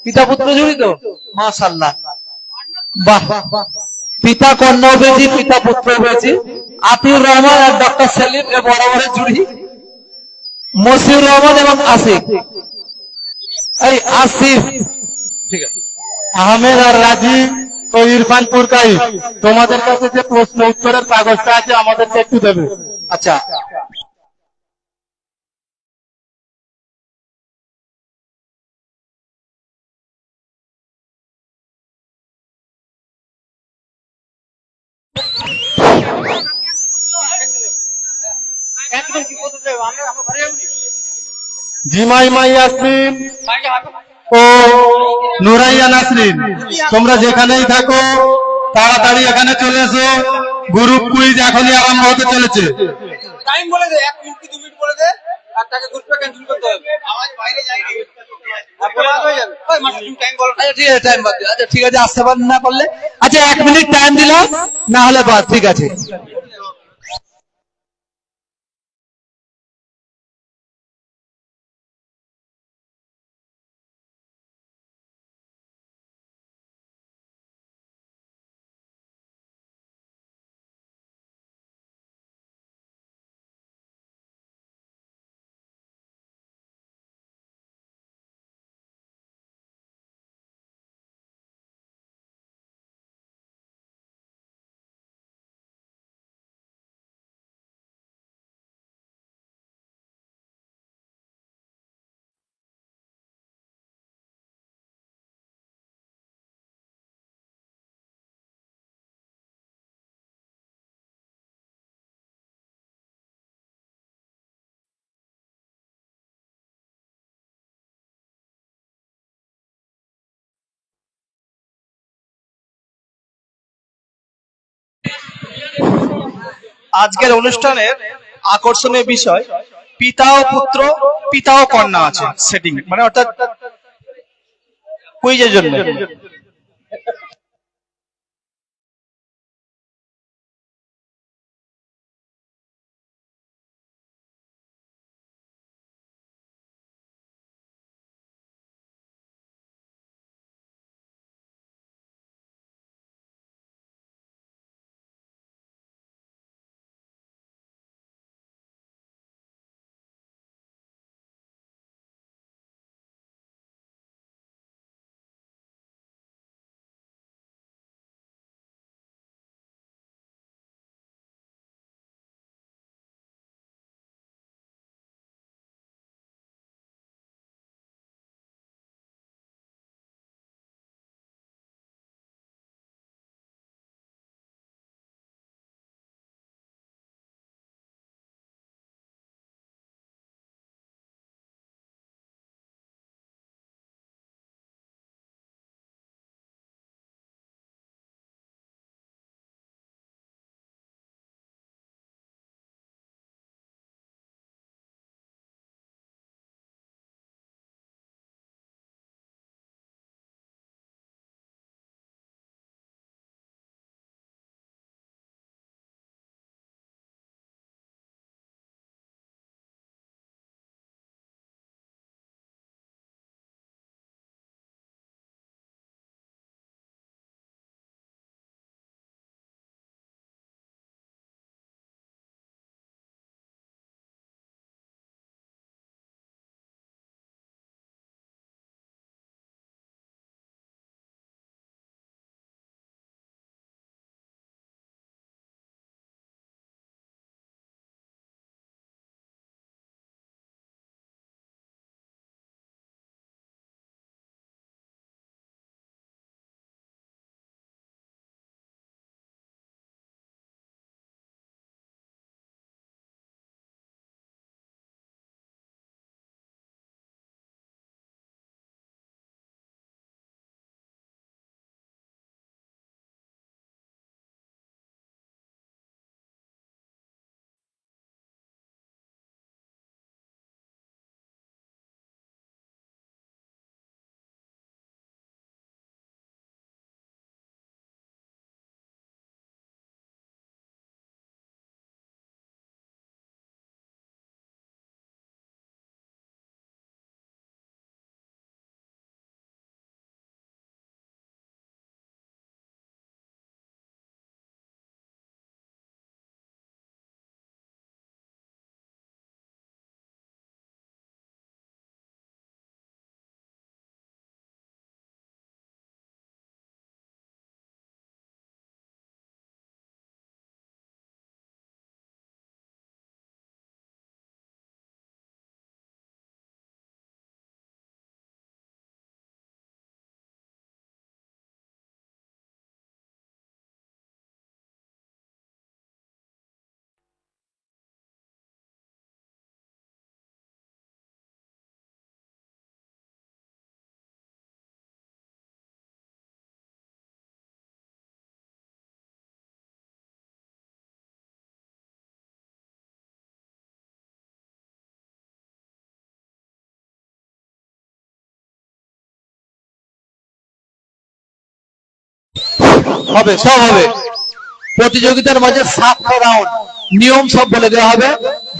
পিতা পুত্র জুড়ি তো, মাশাআল্লাহ, বাহ। পিতা কন্যা পেয়েছি, পিতা পুত্র পেয়েছি। আতিউর রহমান আর ডক্টর সেলিম এ বরাবরের জুড়ি। মসিউর রহমান এবং আসিফ, এই আসিফ, ঠিক আছে। আহমেদ আর রাজীব ও ইরফান পুরকাই, তোমাদের কাছে যে প্রশ্ন উত্তরের কাগজটা আছে আমাদেরকে একটু দেবে। আচ্ছা, জিমাইমা ইয়াসমিন ও নুরাইয়া নাসরিন, তোমরা যেখানেই থাকো তাড়াতাড়ি এখানে চলে এসো। গ্রুপ কুইজ এখনই আরম্ভ হতে চলেছে। টাইম বলে দে, 1 মিনিট কি 2 মিনিট বলে দে, আর তাকে গ্রুপটা ক্যান্সেল করতে হবে। আওয়াজ বাইরে যায়নি, তারপরে হয়ে যাবে। ওই মাসুদ তুমি টাইম বলো। আচ্ছা ঠিক আছে, টাইম বাদ দিও। আচ্ছা ঠিক আছে, আসতে পারেন না করলে, আচ্ছা 1 মিনিট টাইম দিলাম, না হলে বাদ, ঠিক আছে। আজকের অনুষ্ঠানের আকর্ষণীয় বিষয় পিতা ও পুত্র, পিতা ও কন্যা আছে সেটিং, মানে অর্থাৎ কুইজের জন্য। হবে, সব হবে। প্রতিযোগিতার মাঝে 7টা রাউন্ড, নিয়ম সব বলে দেওয়া হবে।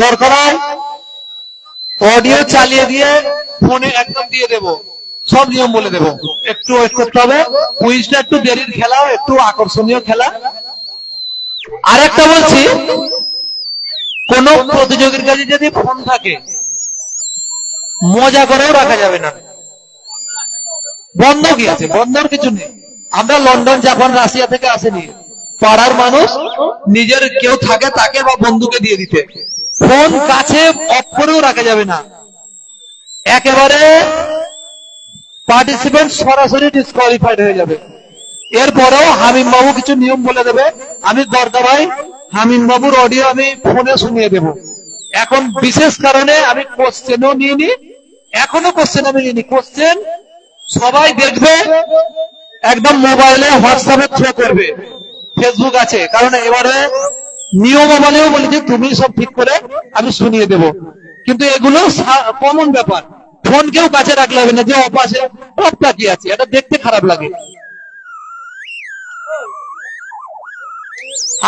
দরকার হয় অডিও চালিয়ে দিয়ে ফোনে একদম দিয়ে দেব, সব নিয়ম বলে দেব। একটু ওয়েট করতে হবে। কুইজটা একটু দেরির খেলা, একটু আকর্ষণীয় খেলা। আরেকটা বলছি, কোন প্রতিযোগীর কাছে যদি ফোন থাকে মজা করেও রাখা যাবে না। বন্ধ কি আছে? বন্ধর কিছু নেই। আমরা লন্ডন, জাপান, রাশিয়া থেকে আসেনি। পাড়ার মানুষ নিজের কেউ থাকে তাকে বা বন্ধুকে দিয়ে দিতে। ফোন কাছে অফ করেও রাখা যাবে না। একেবারে পার্টিসিপেন্ট সরাসরি ডিসকোয়ালিফাইড হয়ে যাবে। এরপরেও হামিম বাবু কিছু নিয়ম বলে দেবে। আমি দরকার হয় হামিম বাবুর অডিও আমি ফোনে শুনিয়ে দেব। এখন বিশেষ কারণে আমি কোশ্চেনও নিইনি, এখনো কোশ্চেন আমি নিইনি। কোশ্চেন সবাই দেখবে, একদম মোবাইলে হোয়াটসঅ্যাপে থ্রো করবে, ফেসবুক আছে। কারণ এবারে নিয়মাবলীও বলেছি তুমি সব ঠিক করে আমি শুনিয়ে দেব। কিন্তু এগুলো কমন ব্যাপার। ফোন কেউ কাছে রাখলে হবে না যে অপাশে অপটা কি আছে, এটা দেখতে খারাপ লাগে।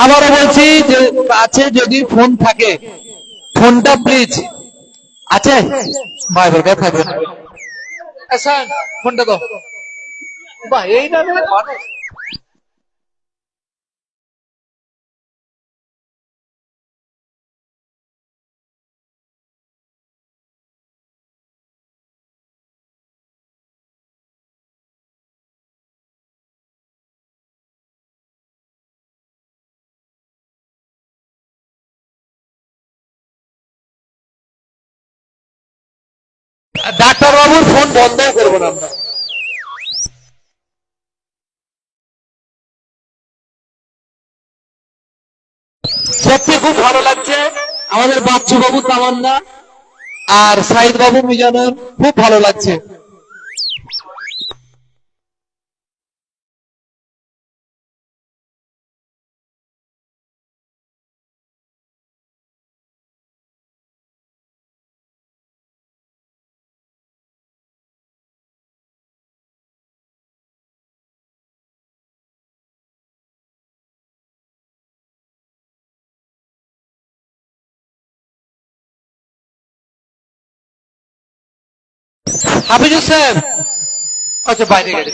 আবারও বলছি যে কাছে যদি ফোন থাকে ফোনটা প্লিজ আছে ভাই ভাই থাকবে না। আচ্ছা ফোনটা দাও। বাহ, এই না মানুষ। ডাক্তার বাবুর ফোন বন্ধ করবো না আমরা। সত্যি খুব ভালো লাগছে। আমাদের বাচ্চু বাবু, তামান্না আর সাইদ বাবু, মিজানুর, খুব ভালো লাগছে। হাফিজুর সাহেব আচ্ছা বাইরে গেছে।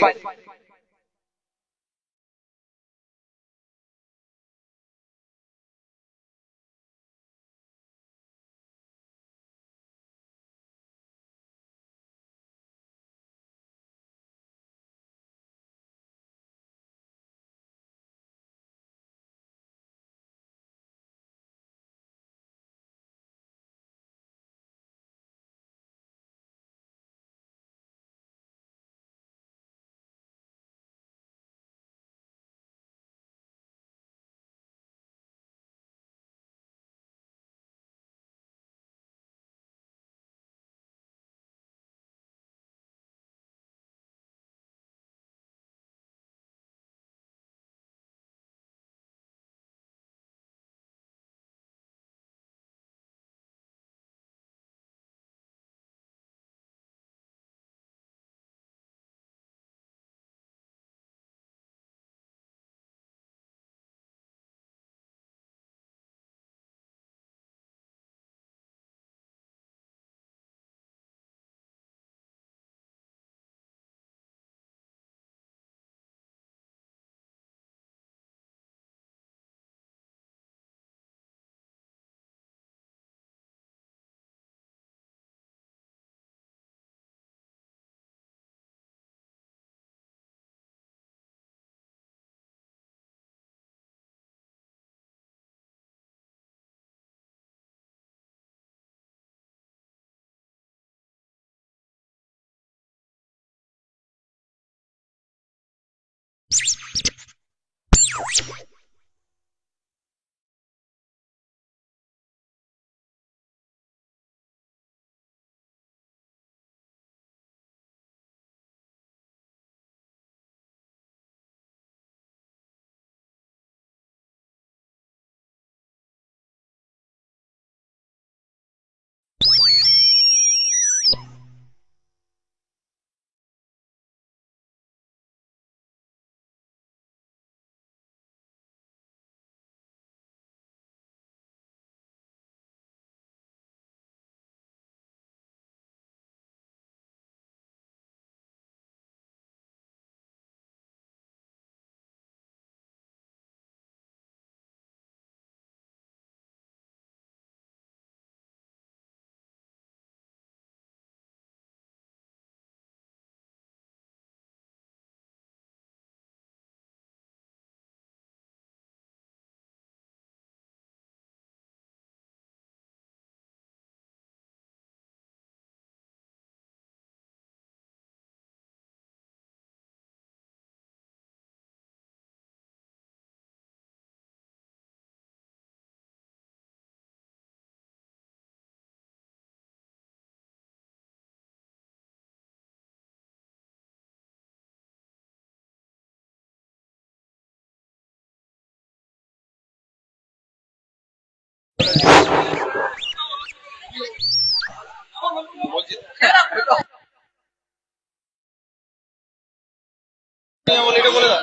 বলে এটা বলে দাও।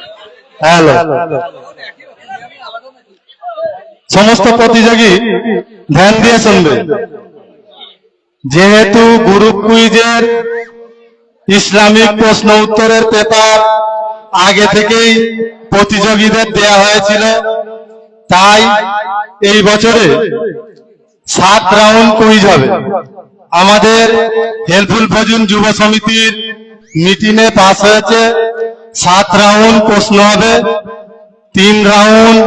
হ্যালো, সমস্ত প্রতিযোগী ধ্যান দিয়ে শুনবে। যেহেতু গ্রুপ কুইজের ইসলামিক প্রশ্ন উত্তরের পেপার আগে থেকেই প্রতিযোগীদের দেয়া হয়েছিল, তাই এই বছরে 7 রাউন্ড কুইজ হবে। আমাদের হেল্পফুল ফজুন যুব সমিতির মিটিংয়ে পাস হয়েছে 7 রাউন্ড প্রশ্ন হবে। 3 রাউন্ড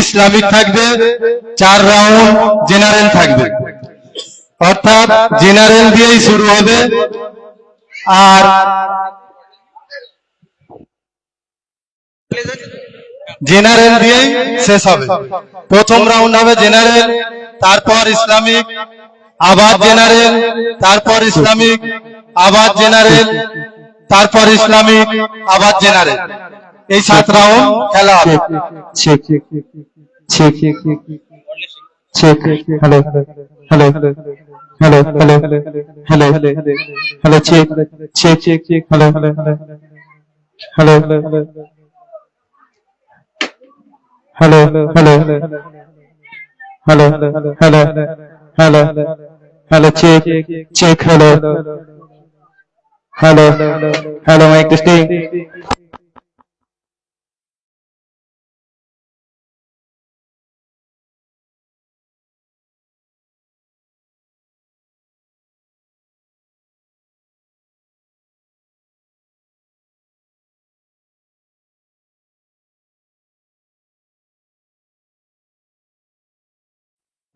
ইসলামিক থাকবে, 4 রাউন্ড জেনারেল থাকবে। অর্থাৎ জেনারেল দিয়েই শুরু হবে আর জেনারেল দিয়েই শেষ হবে। প্রথম রাউন্ড হবে জেনারেল, তারপর ইসলামিক, আবার জেনারেল, তারপর ইসলামিক, আবার জেনারেল, তারপর ইসলামিক, আবার জেনারেল। এই 7 রাউন্ড খেলা হবে। Check check check hello hello hello hello hello hello check check check hello hello hello hello hello hello hello hello hello check check hello hello hello mic testing.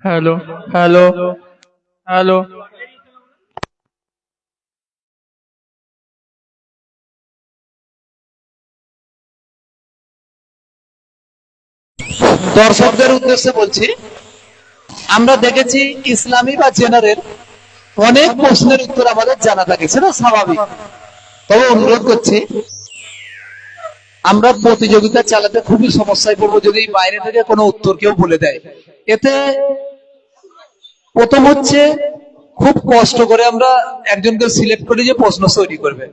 Hello hello hello দর্শকদের উদ্দেশ্যে বলছি, আমরা দেখেছি ইসলামী বা general অনেক প্রশ্নের উত্তর আমাদের জানা থাকে, সেটা স্বাভাবিক। তবে অনুরোধ করছি, আমরা প্রতিযোগিতা চালাতে খুবই সমস্যায় পড়বো যদি বাইরে থেকে কোনো উত্তর কেউ বলে দেয়। এতে প্রথম হচ্ছে খুব কষ্ট করে আমরা একজনকে সিলেক্ট করি যে প্রশ্ন তৈরি করবে।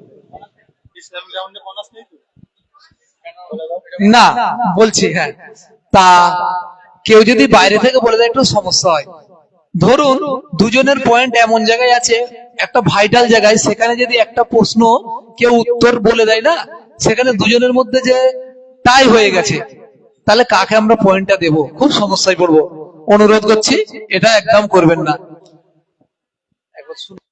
না বলছি, হ্যাঁ, তা কেউ যদি বাইরে থেকে বলে দেয় একটু সমস্যা হয়। ধরুন দুজনের পয়েন্ট এমন জায়গায় আছে, একটা ভাইটাল জায়গায়, সেখানে যদি একটা প্রশ্ন কেউ উত্তর বলে দেয় না, সেখানে দুজনের মধ্যে যে টাই হয়ে গেছে, তাহলে কাকে আমরা পয়েন্টটা দেব? খুব সমস্যায় পড়বো। অনুরোধ করছি এটা একদম করবেন না। একবার শুনুন।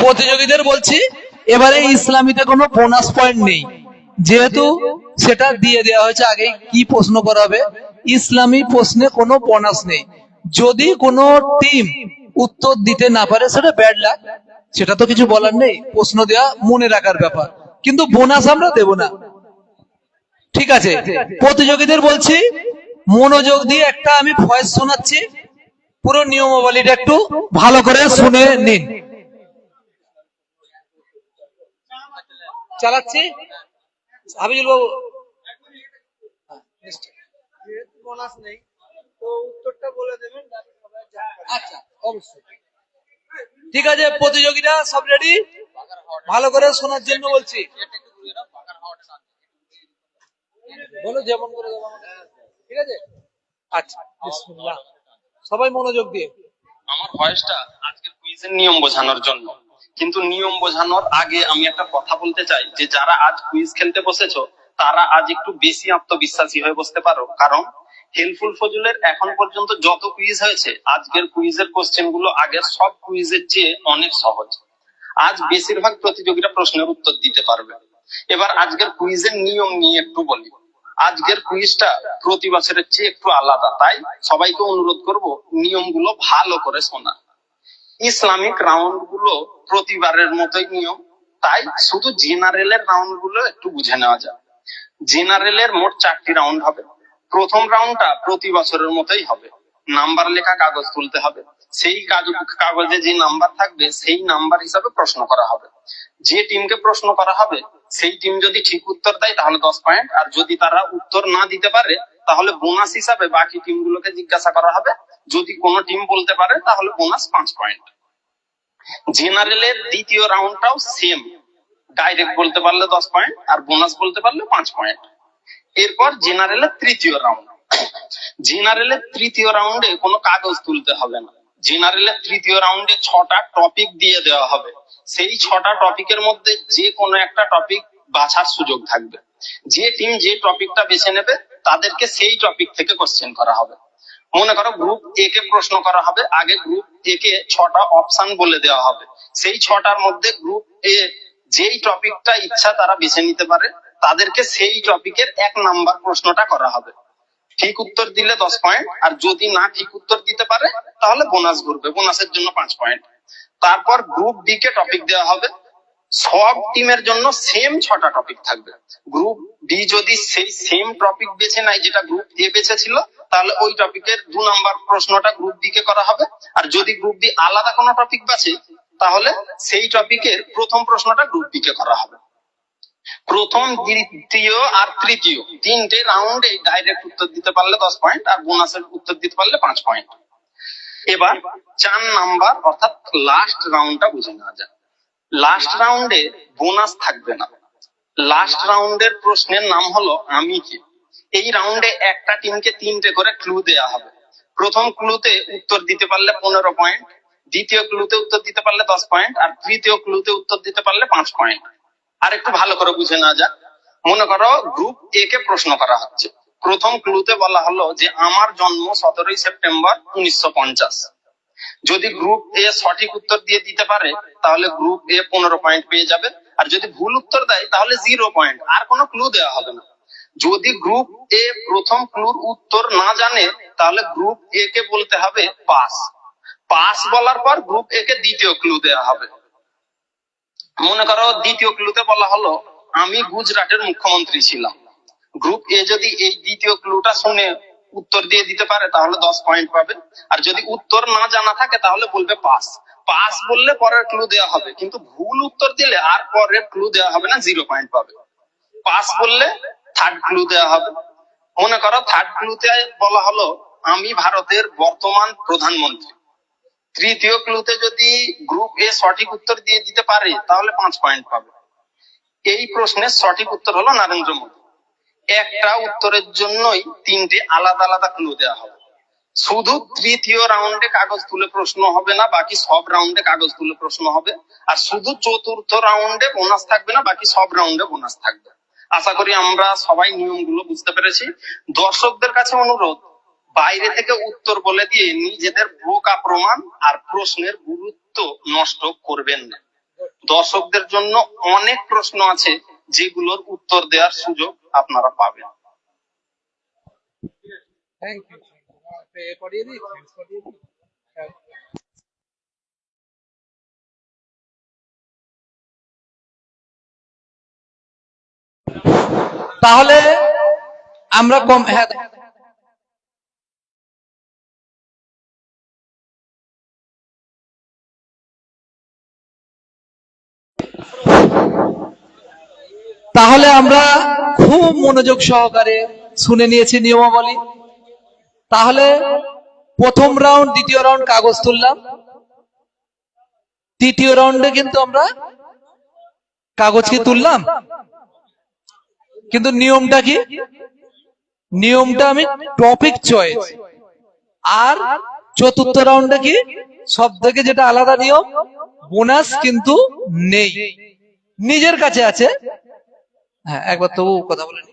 প্রতিযোগীদের বলছি, এবারে ইসলামীতে কোনো বোনাস পয়েন্ট নেই, যেহেতু সেটা দিয়ে দেওয়া হয়েছে আগেই কি প্রশ্ন করা হবে। ইসলামী প্রশ্নে কোনো বোনাস নেই। যদি কোনো টিম উত্তর দিতে না পারে সেটা ব্যাড লাক, সেটা তো কিছু বলার নেই, প্রশ্ন দেওয়া মনে রাখার ব্যাপার, কিন্তু বোনাস আমরা দেব না। ঠিক আছে, প্রতিযোগীদের বলছি মনোযোগ দিয়ে একটা আমি ভয়েস শোনাচ্ছি, পুরো নিয়মাবলীটা একটু ভালো করে শুনে নিন। চালাচ্ছি হাবিজুল বাবু। বোনাস নেই তো উত্তরটা বলে দেবেন যাতে সবাই জানতে পারে। আচ্ছা, অবশ্যই ঠিক আছে। প্রতিযোগীরা সব রেডি? ভালো করে শোনার জন্য বলছি, বলো যেমন করে দেবো আমাকে। ঠিক আছে, আচ্ছা বিসমিল্লাহ। সবাই মনোযোগ দিয়ে। আমার ভয়েসটা আজকের কুইজের নিয়ম বোঝানোর জন্য, কিন্তু নিয়ম বোঝানোর আগে আমি একটা কথা বলতে চাই যে যারা আজ কুইজ খেলতে বসেছো তারা আজ একটু বেশি আত্মবিশ্বাসী হয়ে বসতে পারো, কারণ হেল্পফুল ফজলের এখন পর্যন্ত যত কুইজ হয়েছে আজকের কুইজের কোশ্চেন গুলো আগের সব কুইজের চেয়ে অনেক সহজ। আজ বেশিরভাগ প্রতিযোগীরা প্রশ্নের উত্তর দিতে পারবে। এবার আজকের কুইজের নিয়ম নিয়ে একটু বলি। আজকের কুইজটা প্রতি বছরের চেয়ে একটু আলাদা, তাই সবাইকে অনুরোধ করব নিয়মগুলো ভালো করে শোনা। ইসলামিক রাউন্ড গুলো প্রতিবারের মতোই নিয়ম, তাই শুধু জেনারেলের রাউন্ড গুলো একটু বুঝে নেওয়া যায়। জেনারেলের মোট 4টি রাউন্ড হবে। প্রথম রাউন্ডটা প্রতি বছরের মতোই হবে। নাম্বার লেখা কাগজ তুলতে হবে, সেই কাগজে যে নাম্বার থাকবে সেই নাম্বার হিসাবে প্রশ্ন করা হবে। যে টিমকে প্রশ্ন করা হবে সেই টিম যদি ঠিক উত্তর দেয় তাহলে 10 পয়েন্ট, আর যদি তারা উত্তর না দিতে পারে তাহলে বোনাস হিসাবে বাকি টিমগুলোকে জিজ্ঞাসা করা হবে। যদি কোনো টিম বলতে পারে তাহলে বোনাস 5 পয়েন্ট। জেনারেলের দ্বিতীয় রাউন্ডটাও সেম, ডাইরেক্ট বলতে পারলে 10 পয়েন্ট আর বোনাস বলতে পারলে 5 পয়েন্ট। এরপর জেনারেলের তৃতীয় রাউন্ড। জেনারেলের তৃতীয় রাউন্ডে কোনো কাগজ তুলতে হবে না। জেনারেলের তৃতীয় রাউন্ডে 6টা টপিক দিয়ে দেওয়া হবে, সেই 6টা টপিকের মধ্যে যে কোনো একটা টপিক বাছার সুযোগ থাকবে। যে টিম যে টপিকটা বেছে নেবে তাদেরকে সেই টপিক থেকে কোশ্চেন করা হবে। মনে করো গ্রুপ এ কে প্রশ্ন করা হবে, আগে গ্রুপ এ কে 6টা অপশন বলে দেওয়া হবে, সেই 6টার মধ্যে গ্রুপ এ যেই টপিকটা ইচ্ছা তারা বেছে নিতে পারে, তাদেরকে সেই টপিকের 1 নাম্বার প্রশ্নটা করা হবে। ঠিক উত্তর দিলে 10 পয়েন্ট, আর যদি না ঠিক উত্তর দিতে পারে তাহলে বোনাস ঘুরবে, বোনাসের জন্য 5 পয়েন্ট। তারপর গ্রুপ বি কে টপিক দেওয়া হবে, সব টিমের জন্য সেম 6টা টপিক থাকবে। গ্রুপ বি যদি সেই সেম টপিক বেছে নেয় যেটা গ্রুপ এ বেছেছিল, তাহলে ওই টপিকের 2 নাম্বার প্রশ্নটা গ্রুপ বি কে করা হবে। আর যদি গ্রুপ বি আলাদা কোনো টপিক বাছে তাহলে সেই টপিকের প্রথম প্রশ্নটা গ্রুপ বি কে করা হবে। প্রথম, দ্বিতীয় আর তৃতীয় 3টে রাউন্ডে ডাইরেক্ট উত্তর দিতে পারলে 10 পয়েন্ট, আর বোনাসের উত্তর দিতে পারলে 5 পয়েন্ট। এবার 4 নাম্বার অর্থাৎ লাস্ট রাউন্ডটা বুঝে নেওয়া যায়। লাস্ট রাউন্ডে বোনাস থাকবে না। লাস্ট রাউন্ডের প্রশ্নের নাম হলো আমি কে। এই রাউন্ডে একটা টিমকে 3টে করে ক্লু দেয়া হবে। প্রথম ক্লুতে উত্তর দিতে পারলে 15 পয়েন্ট, দ্বিতীয় ক্লুতে উত্তর দিতে পারলে 10 পয়েন্ট, আর তৃতীয় ক্লুতে উত্তর দিতে পারলে 5 পয়েন্ট। আর একটু ভালো করে বুঝে নেওয়া যাক। মনে করো গ্রুপ এ কে প্রশ্ন করা হচ্ছে। প্রথম ক্লুতে বলা হলো যে আমার জন্ম 17 সেপ্টেম্বর 1950। যদি গ্রুপ এ সঠিক উত্তর দিয়ে দিতে পারে তাহলে গ্রুপ এ 15 পয়েন্ট পেয়ে যাবে, আর যদি ভুল উত্তর দেয় তাহলে 0 পয়েন্ট, আর কোনো ক্লু দেওয়া হবে না। যদি গ্রুপ এ প্রথম ক্লুর উত্তর না জানে তাহলে গ্রুপ এ কে বলতে হবে পাস। পাস বলার পর গ্রুপ এ কে দ্বিতীয় ক্লু দেওয়া হবে। মনে করো দ্বিতীয় ক্লুতে বলা হলো আমি গুজরাটের মুখ্যমন্ত্রী ছিলাম। গ্রুপ এ যদি এই দ্বিতীয় ক্লুটা শুনে উত্তর দিয়ে দিতে পারে তাহলে 10 পয়েন্ট পাবে, আর যদি উত্তর না জানা থাকে তাহলে বলবে পাস। পাস বললে পরের ক্লু দেওয়া হবে, কিন্তু ভুল উত্তর দিলে আর পরের ক্লু দেওয়া হবে না, 0 পয়েন্ট পাবে। পাস বললে থার্ড ক্লু দেওয়া হবে। মনে করো থার্ড ক্লুতে বলা হলো আমি ভারতের বর্তমান প্রধানমন্ত্রী। তৃতীয় ক্লুতে যদি গ্রুপ এ সঠিক উত্তর দিয়ে দিতে পারে তাহলে 5 পয়েন্ট পাবে। এই প্রশ্নের সঠিক উত্তর হলো নরেন্দ্র মোদী। একটা উত্তরের জন্যই 3টে আলাদা আলাদা ক্লু দেওয়া হবে। শুধু তৃতীয় রাউন্ডে কাগজ তুলে প্রশ্ন হবে না, বাকি সব রাউন্ডে কাগজ তুলে প্রশ্ন হবে। আর শুধু চতুর্থ রাউন্ডে বোনাস থাকবে না, বাকি সব রাউন্ডে বোনাস থাকবে। আশা করি আমরা সবাই নিয়মগুলো বুঝতে পেরেছি। দর্শকদের কাছে অনুরোধ, বাইরে থেকে উত্তর বলে দিয়ে নিজেদের বোকা প্রমাণ আর প্রশ্নের গুরুত্ব নষ্ট করবেন না। দর্শকদের জন্য অনেক প্রশ্ন আছে যেগুলোর উত্তর দেওয়ার সুযোগ আপনারা পাবেন। Thank you. পড়িয়ে দিই, পড়িয়ে দিই। তাহলে আমরা কম, হ্যাঁ, তাহলে আমরা খুব মনোযোগ সহকারে শুনে নিয়েছি নিয়মাবলী। তাহলে প্রথম রাউন্ড, দ্বিতীয় রাউন্ড কাগজ তুললাম, তৃতীয় রাউন্ডে কিন্তু আমরা কাগজ কি তুললাম, কিন্তু নিয়মটা কি? নিয়মটা আমি টপিক চয়েস। আর চতুর্থ রাউন্ডে কি সব থেকে যেটা আলাদা নিয়ম, বোনাস কিন্তু নেই, নিজের কাছে আছে। হ্যাঁ, একবার তবু কথা বলেন।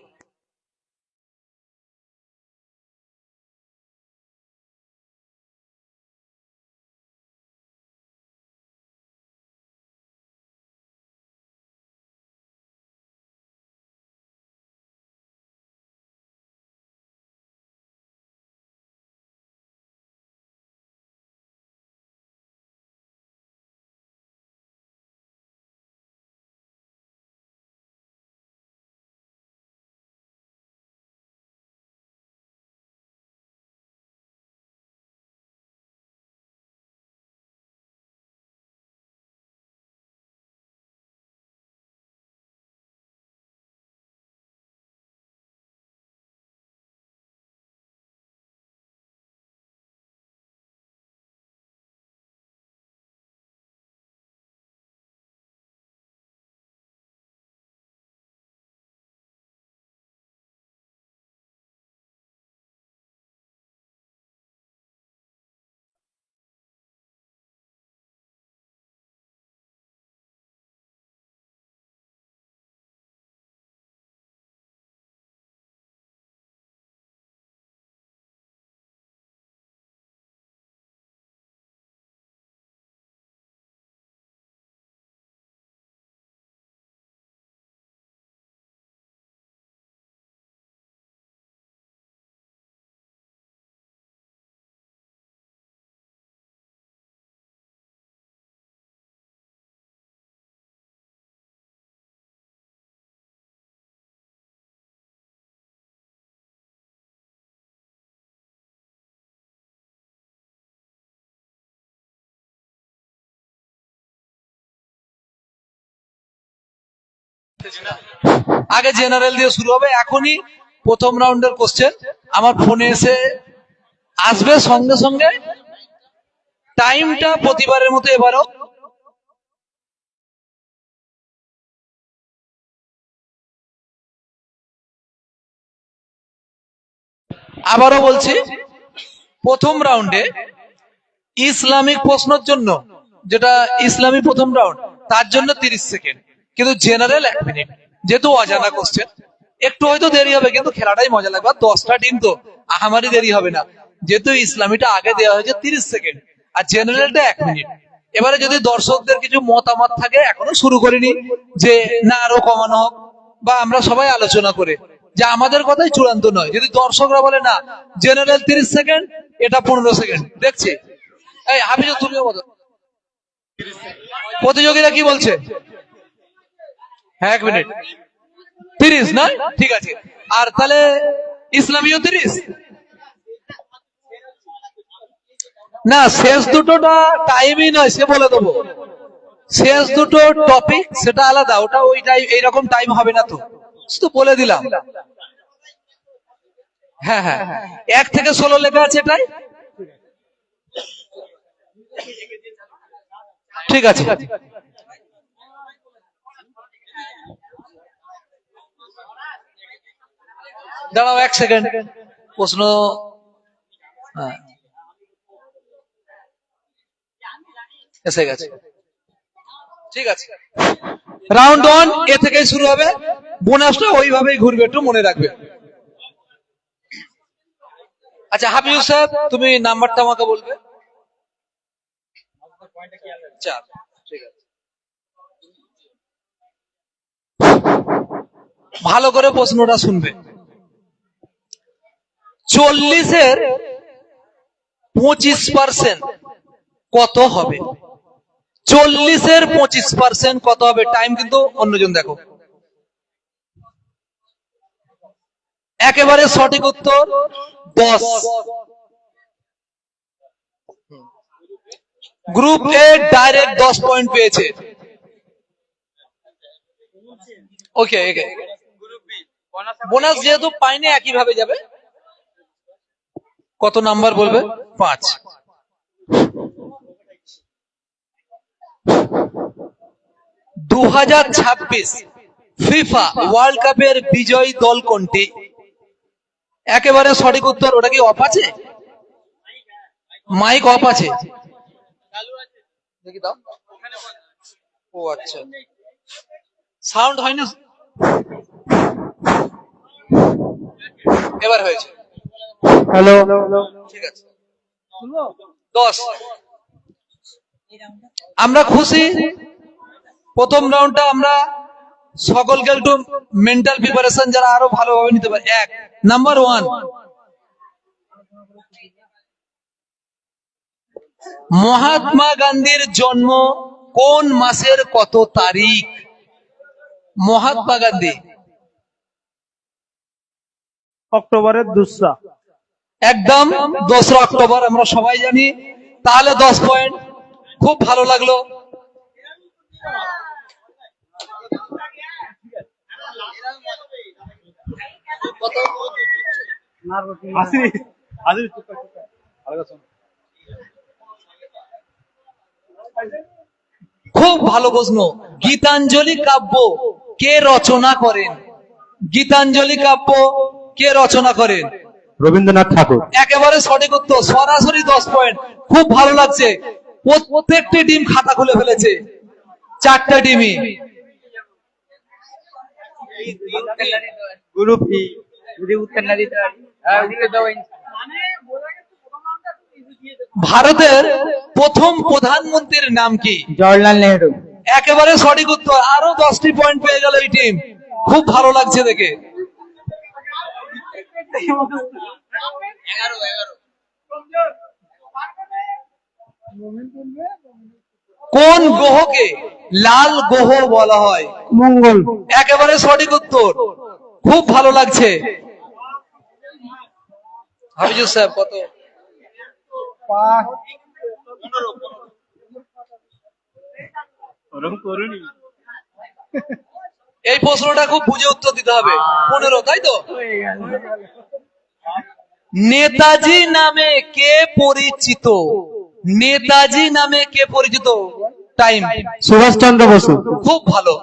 আগে জেনারেল দিয়ে শুরু হবে। এখনই প্রথম রাউন্ডের কোশ্চেন আমার ফোনে এসে আসবে সঙ্গে সঙ্গে। টাইমটা প্রতিবারের মতো এবারও আবারও বলছি, প্রথম রাউন্ডে ইসলামিক প্রশ্নের জন্য, যেটা ইসলামী প্রথম রাউন্ড, তার জন্য 30 সেকেন্ড, কিন্তু জেনারেল 1 মিনিট। যেহেতু অজানা কোশ্চেন, একটু হয়তো দেরি হবে, কিন্তু খেলাটাই মজা লাগবে। আর 10টা টিম তো আহামারি দেরি হবে না। যেহেতু ইসলামীটা আগে দেওয়া হয়েছে 30 সেকেন্ড আর জেনারেলটা 1 মিনিট। এবারে যদি দর্শকদের কিছু মতামত থাকে, এখনো শুরু করিনি, যে না আরো কমানো হোক, বা আমরা সবাই আলোচনা করে, যে আমাদের কথাই চূড়ান্ত নয়। যদি দর্শকরা বলে না জেনারেল 30 সেকেন্ড, এটা 15 সেকেন্ড, দেখছি। এই হাফিজ, তুমিও বলো, প্রতিযোগীরা কি বলছে? হ্যাঁ 1 মিনিট 30 না, ঠিক আছে। আর তাহলে ইসলামীয় 30 না, শেষ দুটোটা টাইমই নয়, সে বলে দেবো। শেষ দুটো টপিক সেটা আলাদা, ওটা ওই টাইম, এইরকম টাইম হবে না তো, শুধু বলে দিলাম। হ্যাঁ হ্যাঁ, 1 থেকে 16 লেখা আছে এটাই, ঠিক আছে। দাঁড়াও 1 সেকেন্ড, প্রশ্ন হ্যাঁ, এসে গেছে, ঠিক আছে। রাউন্ড 1 এ থেকে শুরু হবে, বোনাসটা ওইভাবেই ঘুরবে, একটু মনে রাখবে। আচ্ছা হাফিজুর সাহেব, তুমি নাম্বারটা আমাকে বলবে। 4, ঠিক আছে। ভালো করে প্রশ্নটা শুনবে। 40-এর 25% কত হবে? 40-এর 25% কত হবে? টাইম কিন্তু অন্যজন দেখো। একেবারে সঠিক উত্তর 10। গ্রুপ এ ডাইরেক্ট 10 পয়েন্ট পেয়েছে। ওকে, বোনাস যেহেতু পাইনি একই ভাবে যাবে। কত নাম্বার বলবে? 5। 2026 ফিফা ওয়ার্ল্ড কাপের বিজয়ী দল কোনটি? একেবারে সঠিক উত্তর। ওটা কি অফ আছে? মাইক অফ আছে, দেখি দাও। ও আচ্ছা, সাউন্ড হয় না, এবার হয়েছে। হ্যালো, ঠিক আছে, 10। আমরা খুশি। প্রথম রাউন্ডটা আমরা সকলকে একটু মেন্টাল প্রিপারেশন যারা আরো ভালোভাবে নিতে পারে। 1 নাম্বার 1, মহাত্মা গান্ধীর জন্ম কোন মাসের কত তারিখ? মহাত্মা গান্ধী অক্টোবরের 2রা। একদম 2রা অক্টোবর, আমরা সবাই জানি। তাহলে 10 পয়েন্ট, খুব ভালো লাগলো। খুব ভালো প্রশ্ন। গীতাঞ্জলি কাব্য কে রচনা করেন? গীতাঞ্জলি কাব্য কে রচনা করেন? রবীন্দ্রনাথ ঠাকুর। একেবারে সঠিক উত্তর, সরাসরি 10 পয়েন্ট। খুব ভালো লাগছে, প্রত্যেকটি টিম খাতা খুলে ফেলেছে, 4টা টিমই। গ্রুপ ই যদি উত্তর না দিতে পারি, উত্তর দাও। ভারতের প্রথম প্রধানমন্ত্রীর নাম কি? জওয়াহরলাল নেহরু। একেবারে সঠিক উত্তর, আরো 10টি পয়েন্ট পেয়ে গেল এই টিম। খুব ভালো লাগছে দেখে। কোন গ্রহকে লাল গ্রহ বলা হয়? মঙ্গল। একেবারে সঠিক উত্তর, খুব ভালো লাগছে। হাফিজুর সাহেব কত? 5। এই প্রশ্নটা খুব বুঝে উত্তর দিতে হবে। 15, তাই তো? নেতাজি নামে কে পরিচিত? নেতাজি নামে কে পরিচিত? টাইম। সুভাষচন্দ্র বসু। খুব ভালো।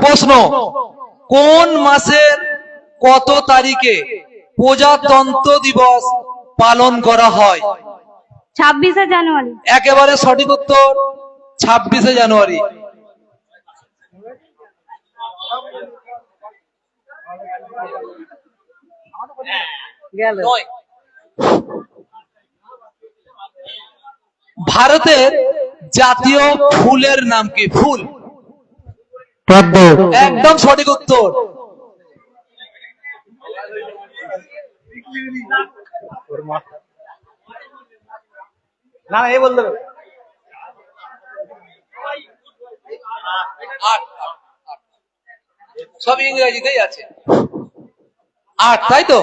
প্রশ্ন, কোন মাসের কত তারিখে প্রজাতন্ত্র দিবস পালন করা হয়? 26শে জানুয়ারি। একেবারে সঠিক উত্তর, 26শে জানুয়ারি। ভারতের জাতীয় ফুলের নাম কি? ফুল। পদ্ম। একদম সঠিক উত্তর। না এই বলতে হবে। সব ইংরেজিতেই আছে। 8, তাই তো?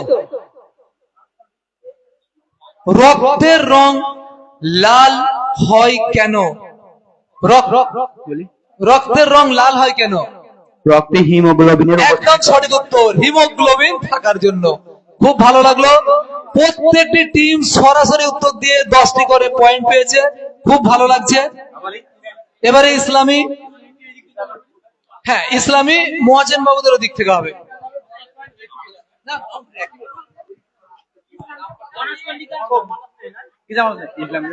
রক্তের রং লাল হয় কেন? রক্তের রং লাল হয় কেন? রক্তে হিমোগ্লোবিনের একদম সঠিক উত্তর, হিমোগ্লোবিন থাকার জন্য। খুব ভালো লাগলো। প্রত্যেকটি টিম সরাসরি উত্তর দিয়ে 10টি করে পয়েন্ট পেয়েছে। খুব ভালো লাগছে। এবারে ইসলামী, হ্যাঁ ইসলামী মুয়াজ্জিন বাবুদের দিক থেকে হবে। কি জানো ইসলাম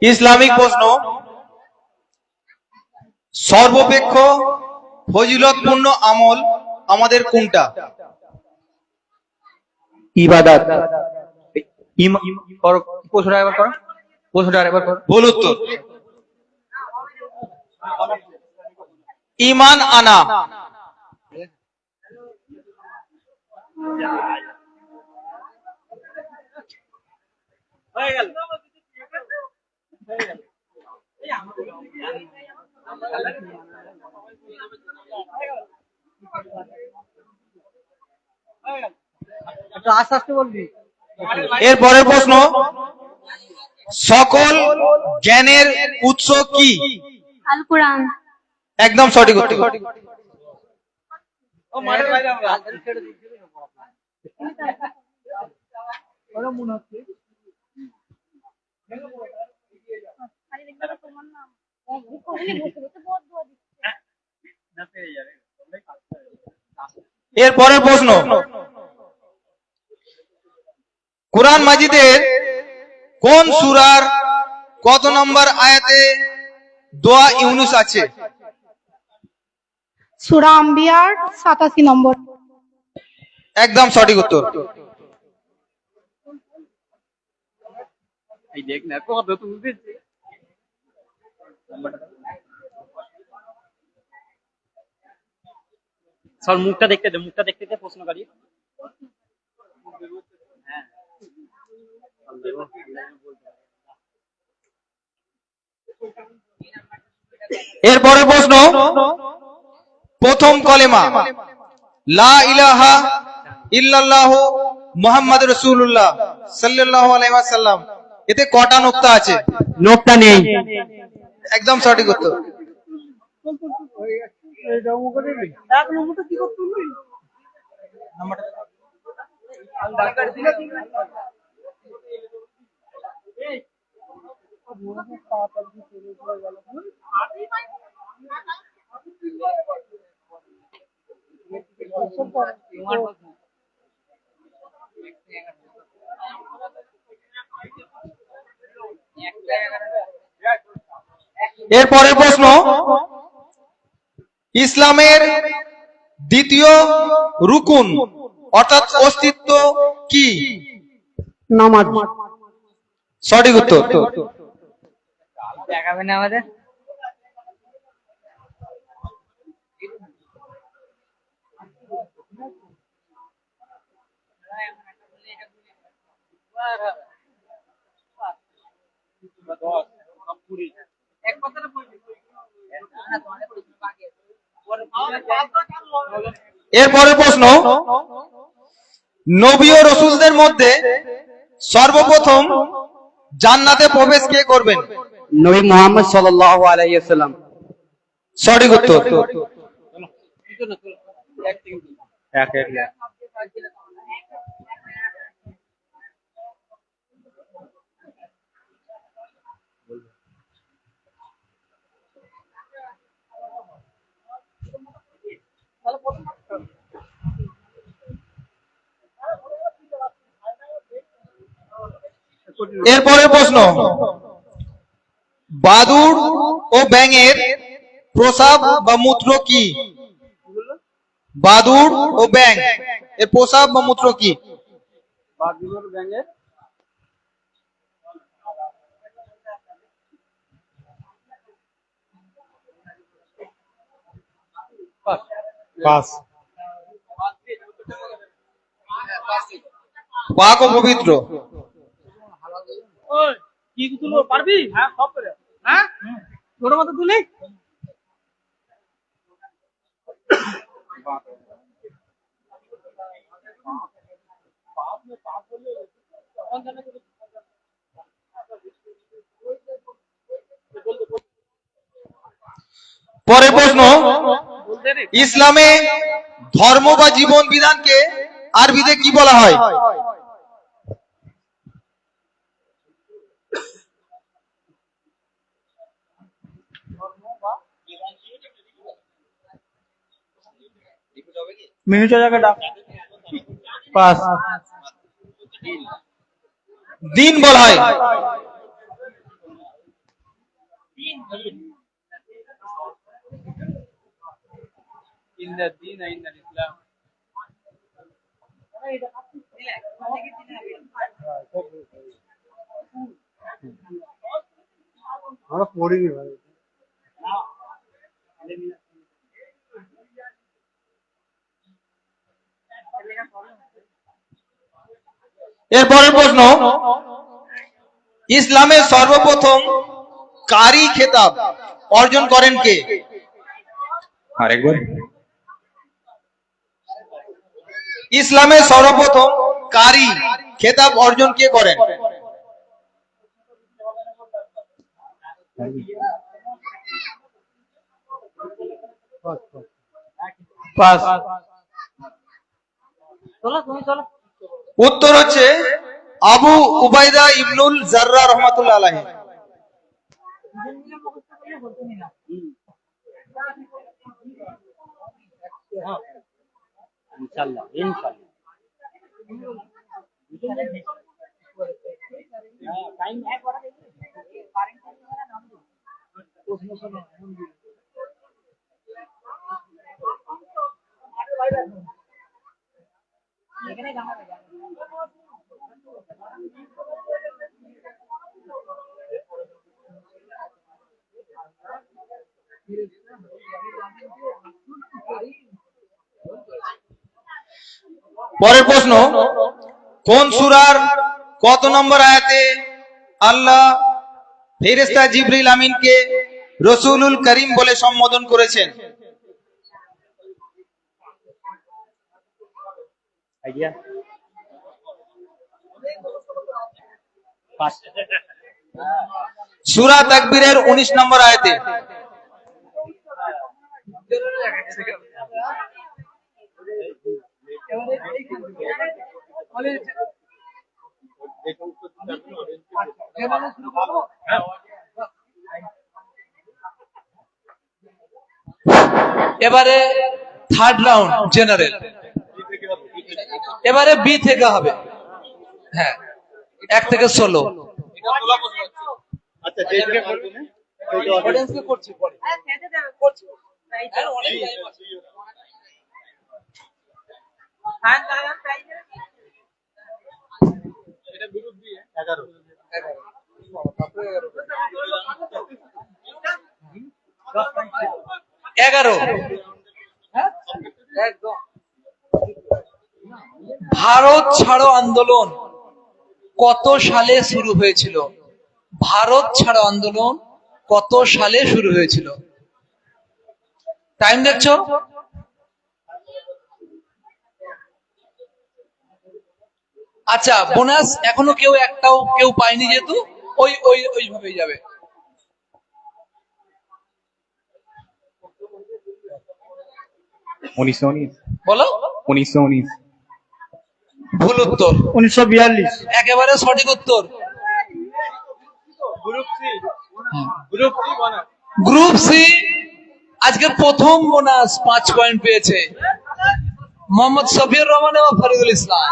ইসলামিক প্রশ্ন, সর্বাপেক্ষ ফজিলতপূর্ণ আমল আমাদের কোনটা? ইবাদত। প্রশ্নটা একবার করো, প্রশ্নটা আরেকবার করো। ভুল উত্তর। ঈমান আনা। হয়ে গেল। আস্তে আস্তে বলবি। এর পরের প্রশ্ন, সকল জ্ঞানের উৎস কি? আল কোরআন। একদম সঠিক উত্তর। এর পরের প্রশ্ন, কুরআন মাজিদের কোন সূরার কত নম্বর আয়াতে দোয়া ইউনুস আছে? সূরা আম্বিয়ার 87 নম্বর। একদম সঠিক উত্তর। এই দেখ না কত তুমি দিচ্ছি। সর মুখটা দেখতে দে, মুখটা দেখতে দে প্রশ্নকারী। এরপরে প্রশ্ন, প্রথম কলেমা লা ইলাহা ইল্লাল্লাহ মুহাম্মাদুর রাসূলুল্লাহ সাল্লাল্লাহু আলাইহি ওয়াসাল্লাম, এতে কটা নোক্তা আছে? নোকতা নেই। একদম সঠিক উত্তর। এরপরের প্রশ্ন, ইসলামের দ্বিতীয় রুকুন অর্থাৎ অস্তিত্ব কি? নামাজ। সঠিক উত্তর। দেখাবে না আমাদের। এরপরে প্রশ্ন, নবী ও রসুলদের মধ্যে সর্বপ্রথম জান্নাতে প্রবেশ কে করবেন? নবী মোহাম্মদ সাল্লাল্লাহু আলাইহি ওয়াসাল্লাম। সঠিক উত্তর। এরপরে প্রশ্ন, বাদুড় ও ব্যাঙের প্রসাব বা মূত্র কি? বাদুড় ও ব্যাঙ এর প্রসাব বা মূত্র কি? পাস। পাক ও পবিত্র। কি তুলবো পারবি? হ্যাঁ সব করে। হ্যাঁ তোর মতো তুলি। পরের প্রশ্ন, ইসলামে ধর্ম বা জীবন বিধানকে আরবিতে কি বলা হয়? মিনিটের জায়গায় ডাক। পাস। দিন বলা হয়। আমরা পড়িনি ভাই। এরপরের প্রশ্ন, ইসলামের সর্বপ্রথম কারি খেতাব অর্জন করেন কে? আরেকবার। ইসলামের সর্বপ্রথম কারি খেতাব অর্জন কে করেন? পাস। চলো তুমি চলো। উত্তর হচ্ছে আবু উবাইদা ইবনুল জাররা রহমাতুল্লাহ আলাইহি। ইনশাআল্লাহ ইনশাআল্লাহ। টাইম এক করা দেখি। পরের প্রশ্ন, কোন সূরার কত নম্বর আয়াতে আল্লাহ ফেরেশতা জিবরিল আমিনকে রসুলুল করিম বলে সম্বোধন করেছেন? Idea pass. সূরা তাকবীরের 19 নম্বর আয়াতে। এবারে থার্ড রাউন্ড জেনারেল, এবারে বি থেকে হবে। হ্যাঁ 1 থেকে 16। আচ্ছা যেটাকে করবে না অডিয়েন্সকে করছি পরে। এগারো। ভারত ছাড়ো আন্দোলন কত সালে শুরু হয়েছিল? ভারত ছাড়ো আন্দোলন কত সালে শুরু হয়েছিল? টাইম দেখছো? আচ্ছা, বোনাস এখনো কেউ পায়নি, যেহেতু ওইভাবেই যাবে। বলো। 1919 ভুল উত্তর। 1942। একেবারে সঠিক উত্তর। গ্রুপ সি আজকের প্রথম বোনাস 5 পয়েন্ট পেয়েছে মোহাম্মদ শফিউর রহমান এবং ফরিদুল ইসলাম।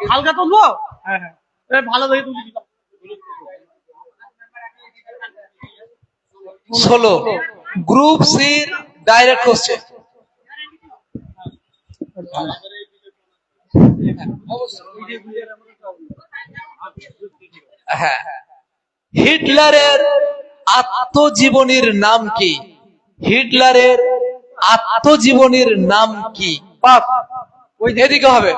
হালকা তুলবো? হ্যাঁ হ্যাঁ, ভালো দেখে তুলি দিলাম। 16 গ্রুপ সি ডাইরেক্ট কোশ্চেন। হ্যাঁ, হিটলারের আত্মজীবনীর নাম কি? হিটলারের আত্মজীবনীর নাম কি? এদিকে হবে,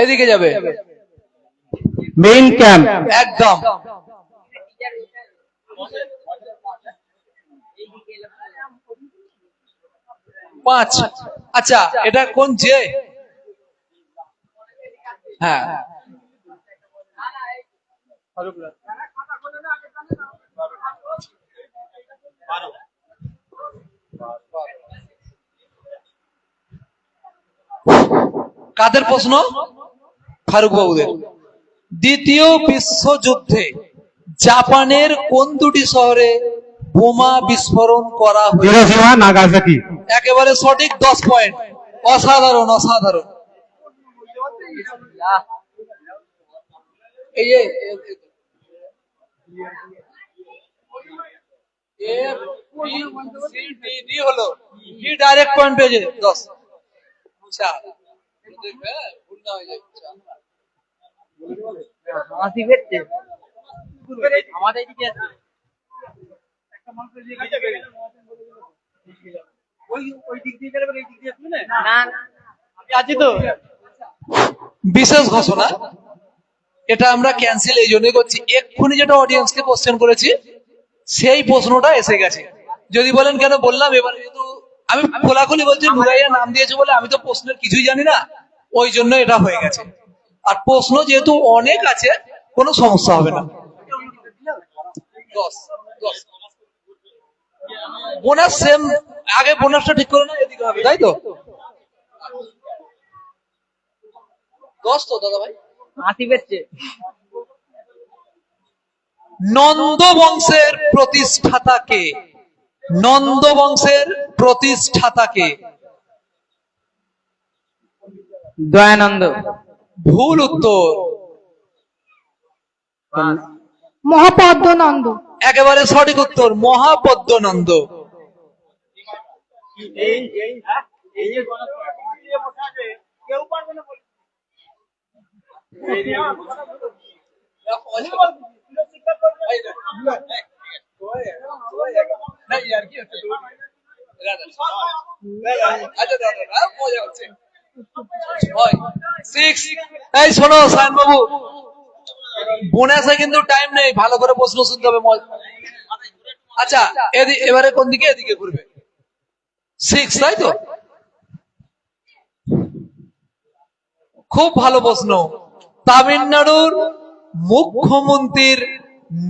এদিকে যাবে। Main camp. একদম। পাঁচ। আচ্ছা, এটা কোন যে? হ্যাঁ, কাদের প্রশ্ন? ফারুক বাবুদের। দ্বিতীয় বিশ্বযুদ্ধে জাপানের কোন দুটি শহরে বোমা বিস্ফোরণ করা হয়েছিল? Hiroshima Nagasaki. একেবারে সঠিক, 10 পয়েন্ট। অসাধারণ অসাধারণ। এই যে হলো কি ডাইরেক্ট পয়েন্ট পেয়েছে 10। আচ্ছা, দেখবে ভুল না হয়ে যায়। আমাদের দিকে আছে। ওই দিক দিয়ে গেলে এই দিক দিয়ে আসবে না? না, আমি আছি তো। বিশেষ ঘোষণা, এটা আমরা ক্যান্সেল এই জন্যই করছি, এক্ষুনি যেটা অডিয়েন্সকে কোশ্চেন করেছি সেই প্রশ্নটা এসে গেছে। যদি বলেন কেন বললাম, এবার যেহেতু আমি খোলাখুলি বলছি নুরাইয়া নাম দিয়েছে বলে আমি তো প্রশ্নের কিছুই জানি না, ওই জন্য এটা হয়ে গেছে। আর প্রশ্ন যেহেতু অনেক আছে, কোনো সমস্যা হবে না। 10 বোনাস সেম, আগে বোনাসটা ঠিক করে না, এদিকে হবে, তাই তো? 10 তো দাদা ভাই। 80 বেচছে। নন্দ বংশের প্রতিষ্ঠাতা কে? নন্দ বংশের প্রতিষ্ঠাতা কে? দয়ানন্দ। ভুল উত্তর। মহাপদ্মনন্দ। একেবারে সঠিক উত্তর, মহাপদ্মনন্দ। এই যে বসে আছে, কেউ পারবে না বলতে। এই শোনো সায়ন বাবু, বোনাসে কিন্তু টাইম নেই, ভালো করে প্রশ্ন শুনতে হবে। আচ্ছা, এবারে কোন দিকে? এদিকে ঘুরবে। 6, তাই তো? খুব ভালো প্রশ্ন। তামিলনাড়ুর মুখ্যমন্ত্রীর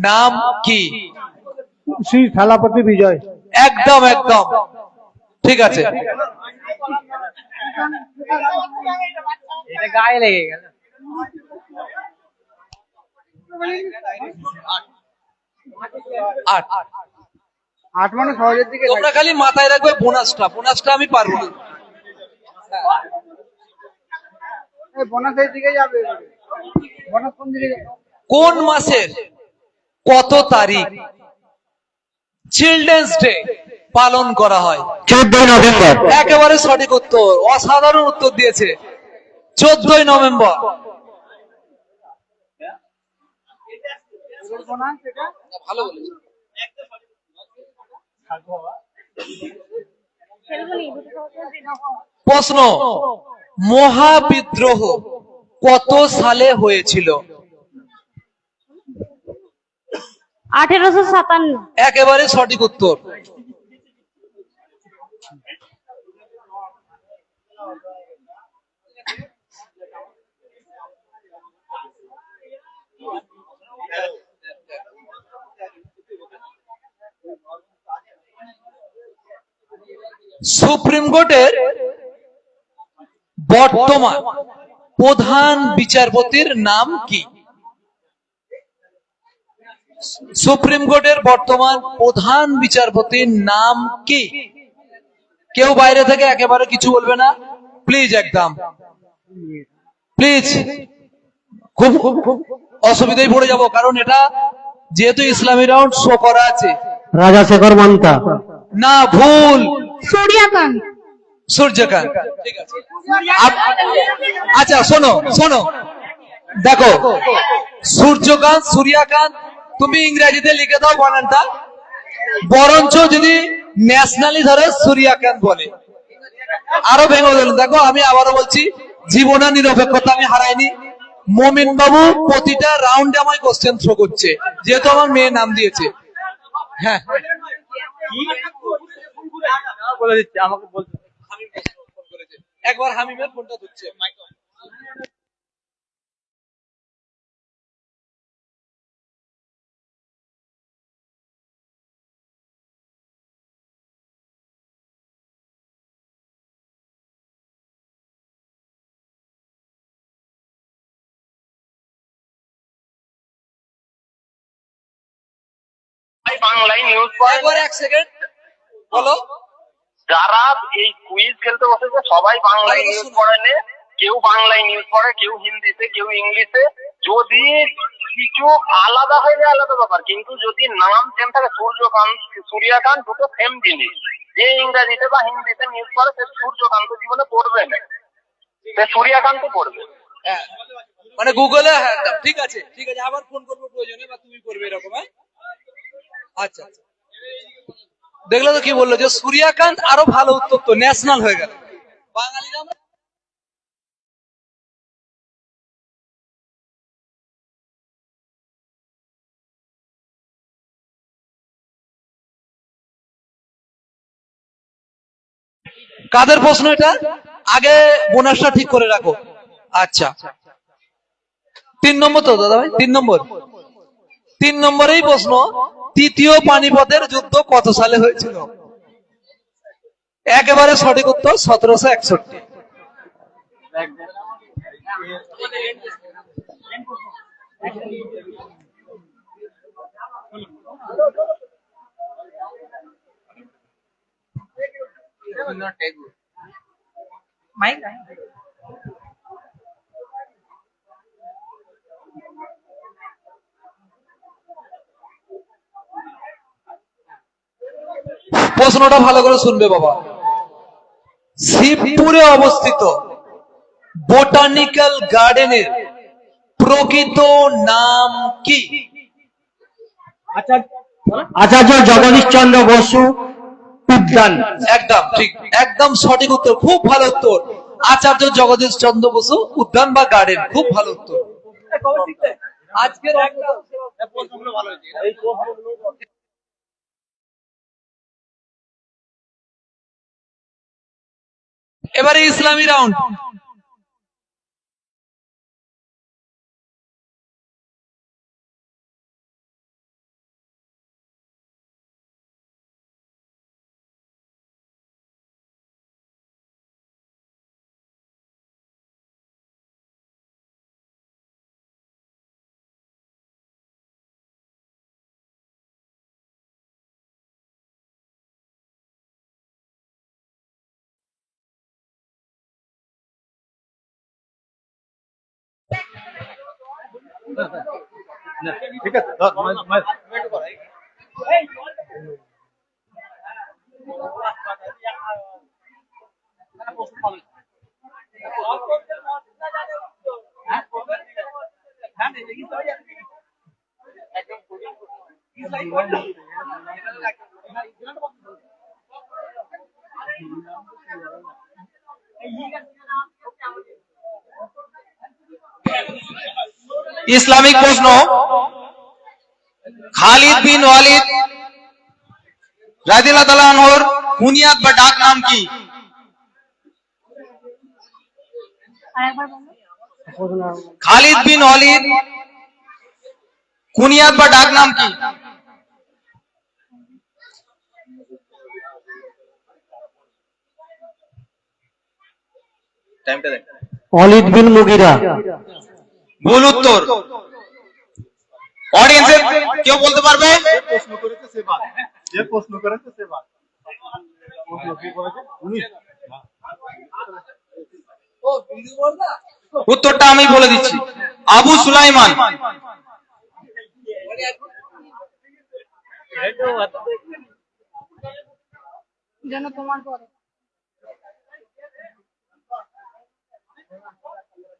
নাম কি? শ্রী থালাপতি বিজয়। একদম একদম ঠিক আছে। এটা গায়ে লেগে গেল। 8 8 মানে সহজের দিকে। তোমরা খালি মাথায় রাখবে বোনাসটা আমি পারবো না। বোনাস এই দিকে যাবে। বোনাস কোন দিকে যাবে? কোন মাসের কত তারিখ চিলড্রেন্স ডে পালন করা হয়? 14 নভেম্বর। একেবারে সঠিক উত্তর, অসাধারণ উত্তর দিয়েছে। 14 নভেম্বর। ভালো বলেছে। প্রশ্ন, মহাবিদ্রোহ কত সালে হয়েছিল? 1857। একেবারে সঠিক উত্তর। সুপ্রিম কোর্টের বর্তমান প্রধান বিচারপতির নাম কি? সুপ্রিম কোর্টের বর্তমান প্রধান বিচারপতির নাম কি? কেউ বাইরে থেকে একেবারে কিছু বলবে না প্লিজ, একদম প্লিজ। খুব খুব খুব অসুবিধায় পড়ে যাব, কারণ এটা যেহেতু ইসলামী রাউন্ড শো করা আছে। রাজাশেখর মান্তা। না, ভুল। সূর্যকান্ত। সূর্যকান্ত। ঠিক আছে। আচ্ছা শোনো শোনো, দেখো সূর্যকান্ত সূর্যকান্ত তুমি ইংরেজিতে লিখে দাও বানানটা, বরঞ্চ যদি ন্যাশনালি ধরে সূর্যকান্ত বলে আরো ভেঙে দিল। দেখো আমি আবারও বলছি, জীবনে নিরপেক্ষতা আমি হারাইনি। মমিন বাবু প্রতিটা রাউন্ডে আমায় কোশ্চেন থ্রো করছে, যেহেতু আমার মেয়ে নাম দিয়েছে। হ্যাঁ বলে দিচ্ছি, আমাকে বলতে একবার হামিমের ফোনটা ধরছে। বাংলায় নিউজ পড়ে একবার এক সেকেন্ড বলো। যারা এই কুইজ খেলতে বসেছে সবাই বাংলায় নিউজ পড়ে নে, কেউ বাংলায় নিউজ পড়ে, কেউ হিন্দিতে, কেউ ইংলিশে। যদি কিছু আলাদা হয়ে যায় আলাদা ব্যাপার, কিন্তু যদি নাম সেম থাকে, সূর্যকান্ত সূর্যকান্ত দুটো সেম জিনিস। যে ইংরেজিতে বা হিন্দিতে নিউজ পড়ে সে সূর্যকান্ত জীবনে পড়বে না, সে সূর্যকান্ত পড়বে। হ্যাঁ, মানে গুগলে। হ্যাঁ ঠিক আছে ঠিক আছে, আবার ফোন করবো প্রয়োজনে, বা তুমি করবে এরকম। হ্যাঁ আচ্ছা আচ্ছা, দেখলে তো কি বললো যে সূর্যকান্ত আরো ভালো উত্তর, তো ন্যাশনাল হয়ে গেল। বাঙালিরা আমরা কাদের প্রশ্ন এটা? আগে বোনাসটা ঠিক করে রাখো। আচ্ছা 3 নম্বর তো দাদা ভাই, 3 নম্বর। 3 নম্বরেই প্রশ্ন, তৃতীয় পানিপথের যুদ্ধ কত সালে হয়েছিল? একেবারে সঠিক উত্তর 1761। প্রশ্নটা ভালো করে শুনবে বাবা। শিবপুরে অবস্থিত বোটানিক্যাল গার্ডেনের প্রকৃত নাম কি? আচার্য জগদীশ চন্দ্র বসু উদ্যান। একদম ঠিক, একদম সঠিক উত্তর, খুব ভালো উত্তর। আচার্য জগদীশ চন্দ্র বসু উদ্যান বা গার্ডেন, খুব ভালো উত্তর। আজকের ভালো হয়েছে। এবারে ইসলামী রাউন্ড। ঠিক আছে, ধর, ইসলামিক প্রশ্ন, খালিদ বিন ওয়ালিদ রাদিয়াল্লাহু তাআলা আনহুর কুনিয়াত বা ডাক নাম কি? আরেকবার বলো। খালিদ বিন ওয়ালিদ কুনিয়াত বা ডাক নাম কি? টাইমটা দেখ। অলিদ বিন মুগিরা। ভুল উত্তর। অডিয়েন্সে কেউ বলতে পারবে? প্রশ্ন করেছে সে বাদ, যে প্রশ্ন করেছে সে বাদ। উত্তরটা আমি বলে দিচ্ছি, আবু সুলাইমান। যেন তোমার পরে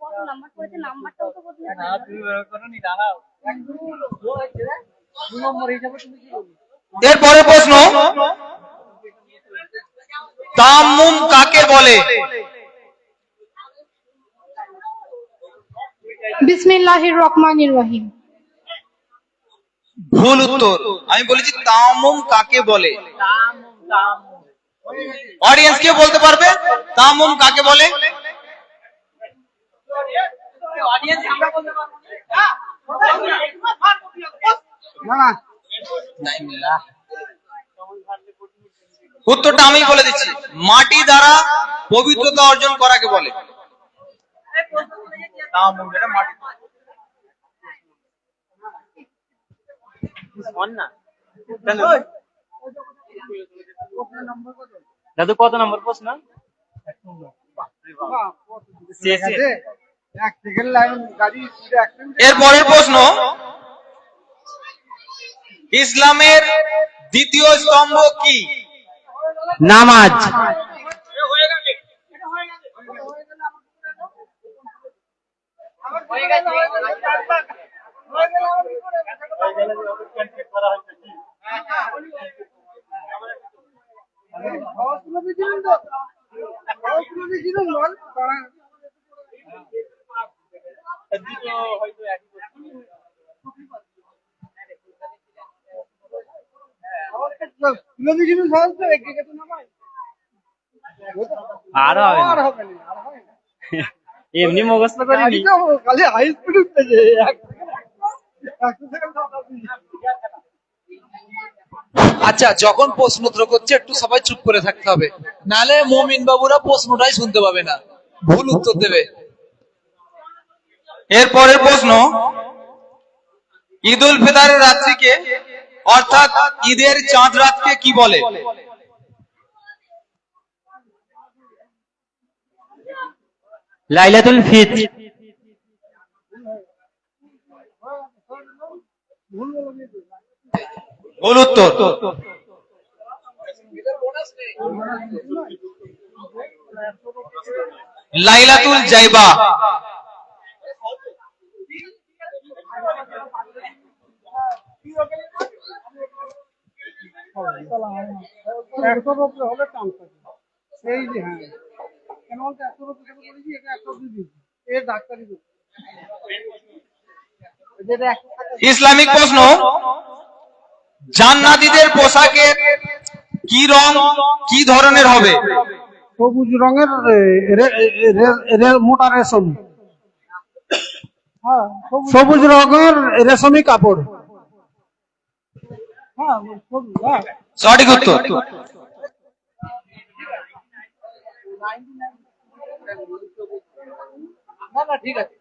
কত নাম্বার পড়েছে, নাম্বারটাও তো বলতে এরপরে প্রশ্ন, তায়াম্মুম কাকে বলে? বিসমিল্লাহির রহমানির রহিম। ভুল উত্তর। আমি বলেছি তায়াম্মুম কাকে বলে। অডিয়েন্স কেউ বলতে পারবে তায়াম্মুম কাকে বলে? উত্তরটা আমি বলে দিচ্ছি, মাটি দ্বারা পবিত্রতা অর্জন করাকে বলে। দাদু কত নম্বর প্রশ্ন? এরপরের প্রশ্ন, ইসলামের দ্বিতীয় স্তম্ভ কি? নামাজ। আর হবে না, এমনি মুখস্থ করিনি। আচ্ছা, যখন প্রশ্ন উত্তর করছে একটু সবাই চুপ করে থাকতে হবে, নালে মমিন বাবুরা প্রশ্নটাই শুনতে পাবে না, ভুল উত্তর দেবে। এরপরের প্রশ্ন, ঈদ উল ফিতরের রাত্রিকে অর্থাৎ ঈদের চাঁদ রাতকে কি বলে? লাইলাতুল ফিতর। ভুল উত্তর। লাইলাতুল জাইবা। ইসলামিক প্রশ্ন, জান্নাতীদের পোশাকের কি রং কি ধরনের হবে? সবুজ রঙের মোটা রেশম। সবুজ রঙের রেশমি কাপড়। সঠিক উত্তর। ঠিক আছে।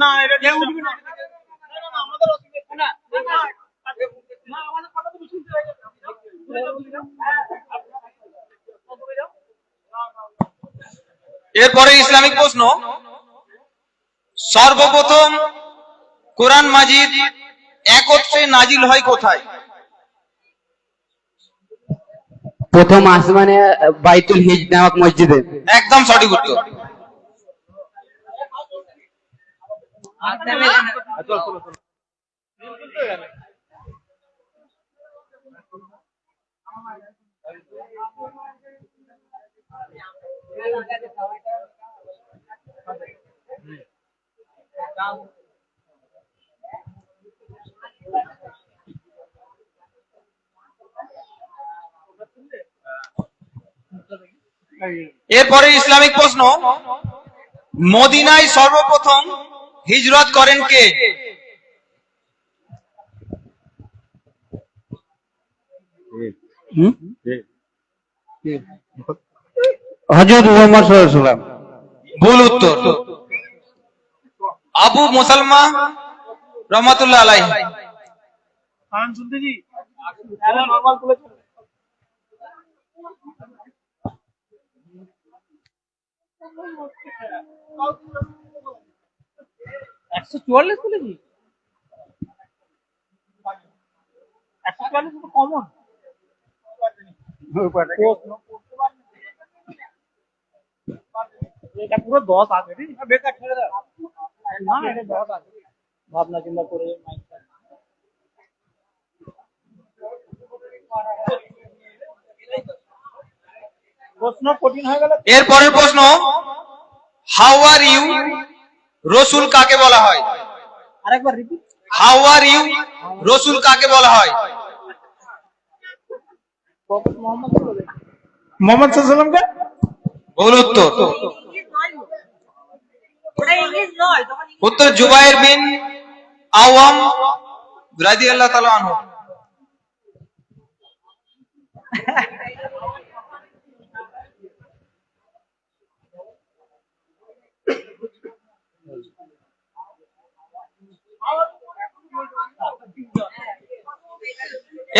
না এটা কেউ উঠবে না, আমাদের অসুবিধা না, আমাদের কথা তুমি শুনতে হবে। এরপরে ইসলামিক প্রশ্ন, সর্বপ্রথম কোরআন মাজিদ একত্রে নাজিল হয় কোথায়? প্রথম আসমানে বাইতুল হিজ নামক মসজিদে। একদম সঠিক উত্তর। এরপরে ইসলামিক প্রশ্ন, মদিনায় সর্বপ্রথম হিজরত করেন কে? হযরত মুহাম্মদ সাল্লাল্লাহু আলাইহি ওয়াসাল্লাম। ভুল উত্তর, আবু মুসালমা রহমাতুল্লাহ আলাইহি। কারণ শুনতেছি নর্মাল খুলে চলে। 144 খুলেছি, 144 তো কমন। এটা পুরো 10 আছে, ঠিক আছে? বেকার ছেড়ে দাও না, এটা 10 আছে। ভাবনা চিন্তা করে প্রশ্ন কঠিন হয়ে গেল। এরপরের প্রশ্ন, হাউ আর ইউ রসুল কাকে বলা হয়? আরেকবার রিপিট। হাউ আর ইউ রসুল কাকে বলা হয়? মোহাম্মদ সাল্লাল্লাহু ভুল উত্তর, উত্তর জুবাইর বিন আওয়াম রাদিয়াল্লাহু তাআলা আনহু।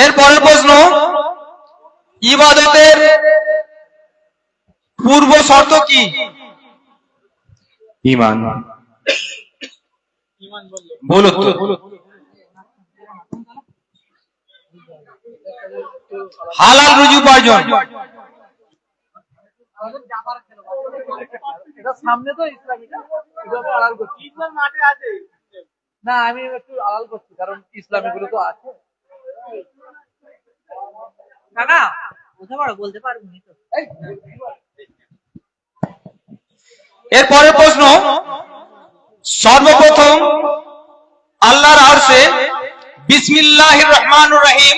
এর পরের প্রশ্ন, ইবাদতের পূর্ব শর্ত কি? ঈমান। ভুল উত্তর, হালাল রুজি উপার্জন। এটা সামনে তো ইসলামিটা, এটা আড়াল করছি। ইসলাম মাঠে আছে না, আমি একটু আড়াল করছি কারণ ইসলামী গুলো তো আছে। কাকা বুঝতে পারো, বলতে পারবো না তো। এর পরের প্রশ্ন, সর্বপ্রথম আল্লাহর আরশে বিসমিল্লাহির রহমানির রহিম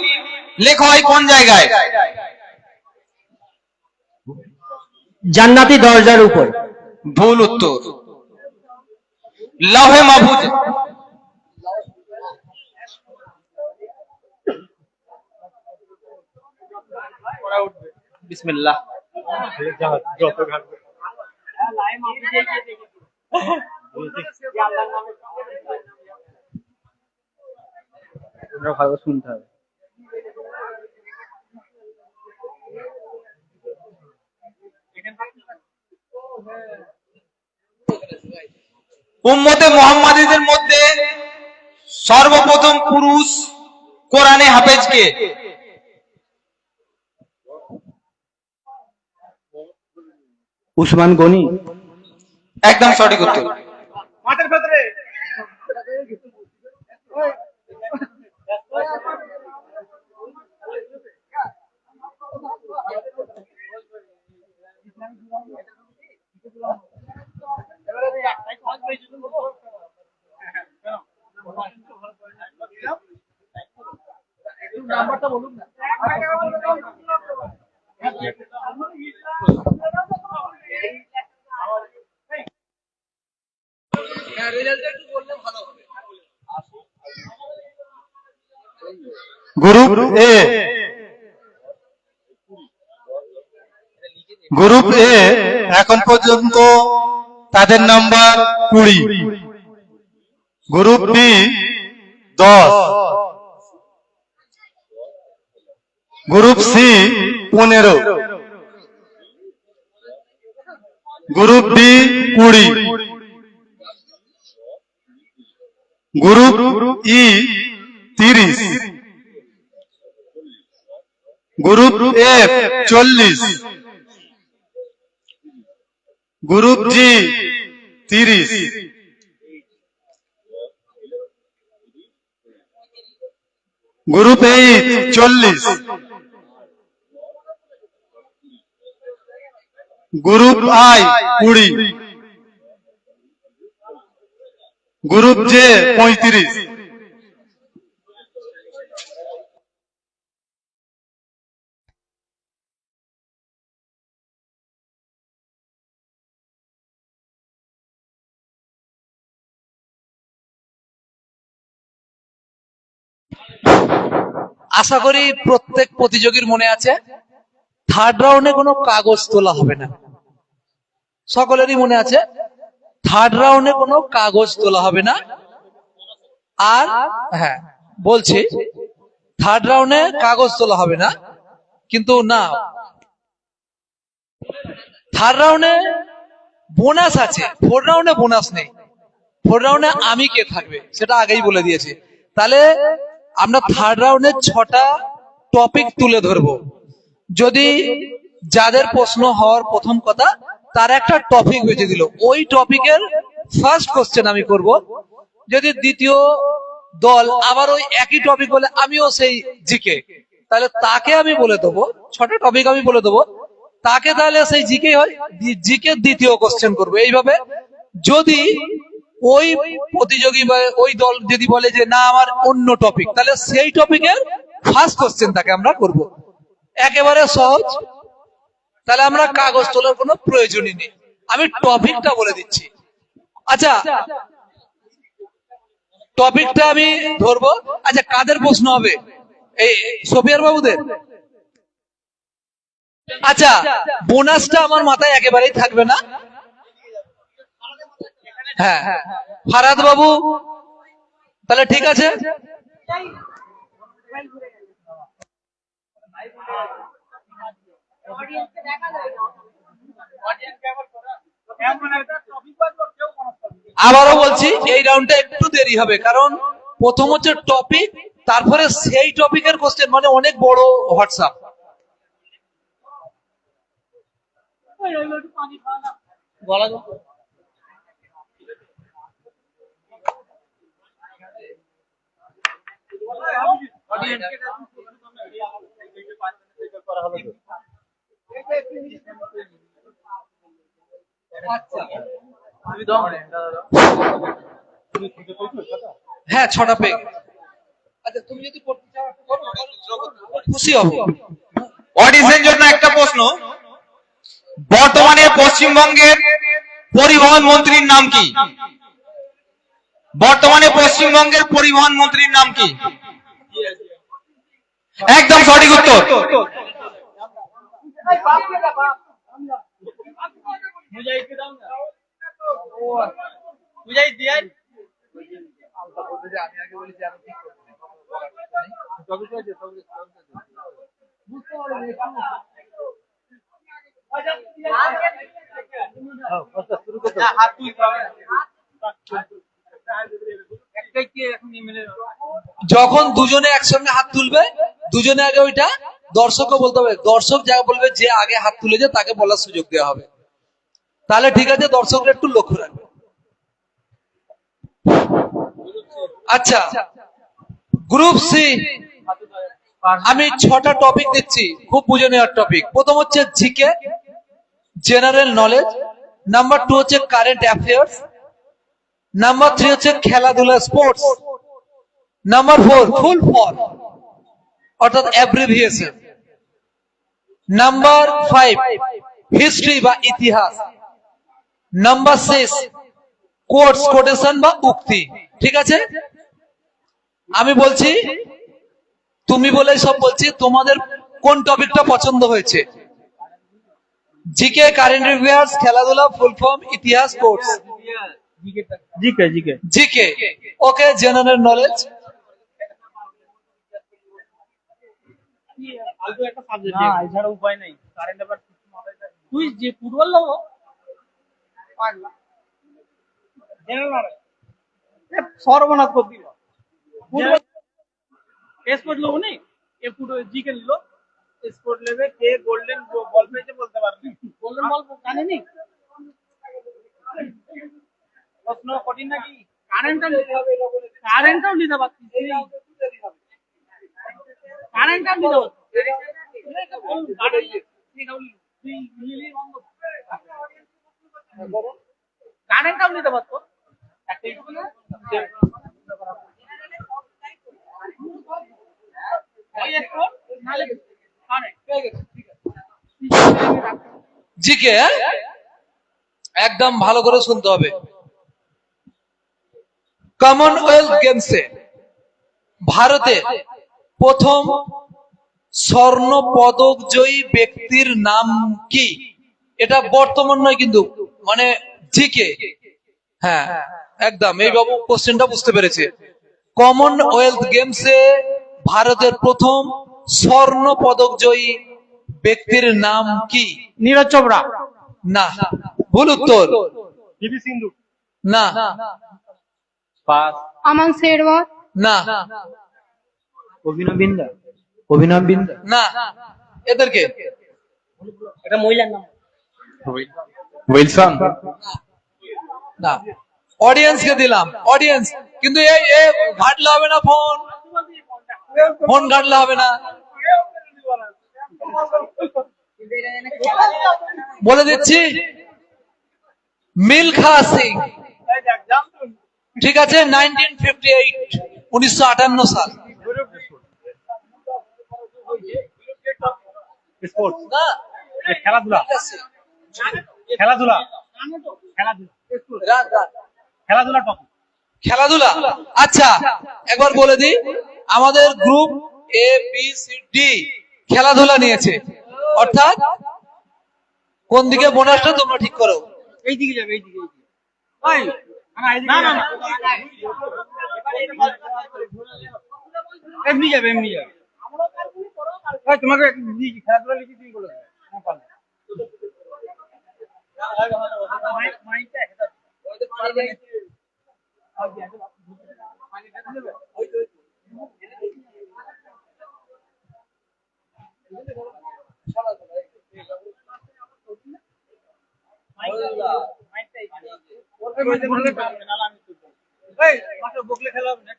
লেখা হয় কোন জায়গায়? জান্নাতি দরজার উপর। ভুল উত্তর, লৌহে মাহফুজ। বিসমিল্লাহ। ভালো শুনতে হবে। উম্মতে মুহাম্মাদীদের মধ্যে সর্বপ্রথম পুরুষ কোরআনে হাফেজ কে? উসমান গনি। একদম সঠিক উত্তর। মাঠের ভেতরে নাম্বারটা বলুন না। গ্রুপ এ, গ্রুপ এ এখন পর্যন্ত তাদের number 20, group B 10, group C 15, group D 20, group E 30, group F 40, group G 30, group H 40, group I 20, group J 35। আশা করি প্রত্যেক প্রতিযোগীর মনে আছে থার্ড রাউন্ডে কোনো কাগজ তোলা হবে না। সকলেরই মনে আছে থার্ড রাউন্ডে কোনো কাগজ তোলা হবে না। আর হ্যাঁ বলছি থার্ড রাউন্ডে কাগজ তোলা হবে না, কিন্তু না, থার্ড রাউন্ডে বোনাস আছে, ফোর্থ রাউন্ডে বোনাস নেই। ফোর্থ রাউন্ডে আমি কে থাকবে সেটা আগেই বলে দিয়েছি। তাহলে আমরা থার্ড রাউন্ডে 6টা টপিক তুলে ধরবো। যদি যাদের প্রশ্ন হওয়ার প্রথম কথা তার একটা টপিক বেঁচে দিল, ওই টপিকের ফার্স্ট কোশ্চেন আমি করব। যদি দ্বিতীয় দল আবার ওই একই টপিক বলে আমিও সেই জিকে, তাহলে তাকে আমি বলে দেবো 6টা টপিক আমি বলে দেবো, তাকে তাহলে সেই জিকে হয়, জিকে দ্বিতীয় কোশ্চেন করবো। এইভাবে যদি ওই প্রতিযোগী বা ওই দল যদি বলে যে না আমার অন্য টপিক, তাহলে সেই টপিকের ফার্স্ট কোশ্চেন তাকে আমরা করব। একেবারে সহজ। তাহলে আমরা কাগজ তোলার কোনো প্রয়োজনই নেই, আমি টপিকটা বলে দিচ্ছি। আচ্ছা টপিকটা আমি ধরবো। আচ্ছা কাদের প্রশ্ন হবে? এই সোফিয়ার বাবুদের। আচ্ছা বোনাসটা আমার মাথায় একেবারেই থাকবে না। হ্যাঁ ফারাদ বাবু, তাহলে ঠিক আছে। আবারও বলছি এই রাউন্ডটা একটু দেরি হবে, কারণ প্রথম হচ্ছে টপিক, তারপরে সেই টপিকের কোশ্চেন, মানে অনেক বড় হোয়াটসঅ্যাপ। হ্যাঁ 6টা পেয়ে গেছে। আচ্ছা তুমি যদি করতে চাও খুশি হব। অডিয়েন্সের জন্য একটা প্রশ্ন, বর্তমানে পশ্চিমবঙ্গের পরিবহন মন্ত্রীর নাম কি? বর্তমানে পশ্চিমবঙ্গের পরিবহন মন্ত্রীর নাম কি? একদম সঠিক উত্তর। আমি আগে বলেছি আমি ঠিক যখন দুজনে একসঙ্গে হাত তুলবে, দুজনে আগে ওইটা দর্শকও বলতে হবে, দর্শক যা বলবে যে আগে হাত তুলেছে তাকে বলার সুযোগ দেওয়া হবে। তাহলে ঠিক আছে, দর্শকরা একটু লক্ষ্য রাখবে। আচ্ছা গ্রুপ সি আমি 6টা টপিক দিচ্ছি, খুব বুঝে নেওয়ার টপিক। প্রথম হচ্ছে জিকে জেনারেল নলেজ, নাম্বার 2 হচ্ছে কারেন্ট অ্যাফেয়ার্স, নাম্বার 3 হচ্ছে খেলাধুলা স্পোর্টস, নাম্বার 4 ফুল ফর্ম অর্থাৎ অ্যাব্রিভিয়েশন, নাম্বার 5 হিস্ট্রি বা ইতিহাস, নাম্বার 6 কোটস কোটেশন বা উক্তি। ঠিক আছে, আমি বলছি তুমি বলে সব বলছি, তোমাদের কোন টপিকটা পছন্দ হয়েছে? জিকে, কারেন্ট অ্যাফেয়ার্স, খেলাধুলা, ফুল ফর্ম, ইতিহাস, course? GK GK GK. Okay, general knowledge. এছাড়া উপায় নাই। কারেন্ট অ্যাফেয়ার তুই যে ফুটবল লোক সর্বনাশ করে দিল স্পোর্ট লোক নেই এ ফুটো জিকে নিল স্পোর্ট লেবে কে গোল্ডেন বল পেয়েছে বলতে পারবে গোল্ডেন বল জানেনি প্রশ্ন কঠিন নাকি কারেন্টটাও নিতে পারছি কারেন্টটাও নিতে কারেন্টটাও নিতে পারতো জিকে একদম ভালো করে শুনতে হবে। কমনওয়েলথ গেমসে ভারতে প্রথম স্বর্ণ পদক জয়ী ব্যক্তির নাম কি? এটা বর্তমান নয় কিন্তু, মানে জিকে। হ্যাঁ একদম, এই বাবু কোশ্চেনটা বুঝতে পেরেছে। কমনওয়েলথ গেমসে ভারতের প্রথম স্বর্ণ পদক জয়ী ব্যক্তির নাম কি? নীরজ চোপড়া না, ভুল উত্তর। পিভি সিন্ধু। না আমান শেরওয়াত, না অভিনব বিন্দা না, এদেরকে এটা মহিলার নাম উইলসন। না, অডিয়েন্সকে দিলাম, অডিয়েন্স। কিন্তু এই ঘাটলে হবে না, ফোন ঘাটলে হবে না। বলে দিচ্ছি, মিলখা সিং। ঠিক আছে, 1958, 1958 সাল। স্পোর্টস। না, খেলাধুলা। ঠিক আছে। খেলাধুলা। Run, run. খেলাধুলা টপিক। খেলাধুলা। আচ্ছা একবার বলে দিই, আমাদের group A B C D খেলাধুলা নিয়েছে, অর্থাৎ কোন দিকে বোনাসটা তোমরা ঠিক করো। এই দিকে যাবে এই দিকে ওই না না না এমনি যাবে ওই তোমাকে খেলাধুলা লিখি তুমি বলে দেবে বকলে খেলা হবে না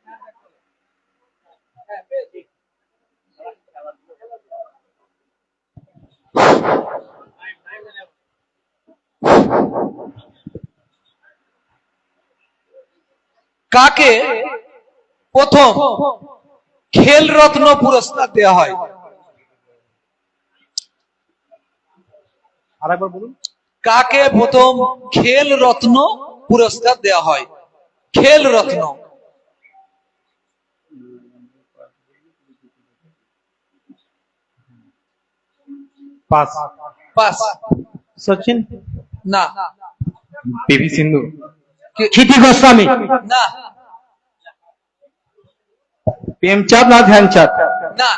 কাকে প্রথম খেল রত্ন পুরস্কার দেওয়া হয়? আরেকবার বলুন। কাকে প্রথম খেল রত্ন পুরস্কার দেওয়া হয়? খেল রত্ন। পাস। পাস। সচিন। না। পিভি সিন্ধু। ক্ষিতি গোস্বামী। না প্রেমচাঁদ না ধ্যানচাঁদ? না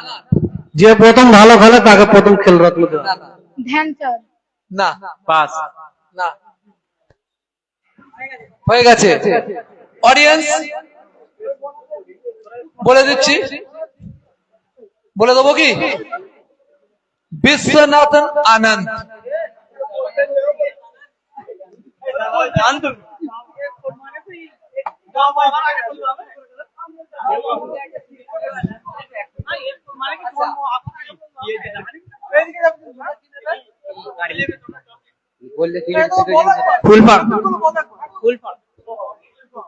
যে প্রথম ভালো খেলে তাকে প্রথম খেল রত্ন দেওয়া। না না ধ্যানচাঁদ, না। পাস। না, হয়ে গেছে। অডিয়েন্স বলে দিচ্ছি, বলে দেবো কি? বিশ্বনাথন আনন্দ।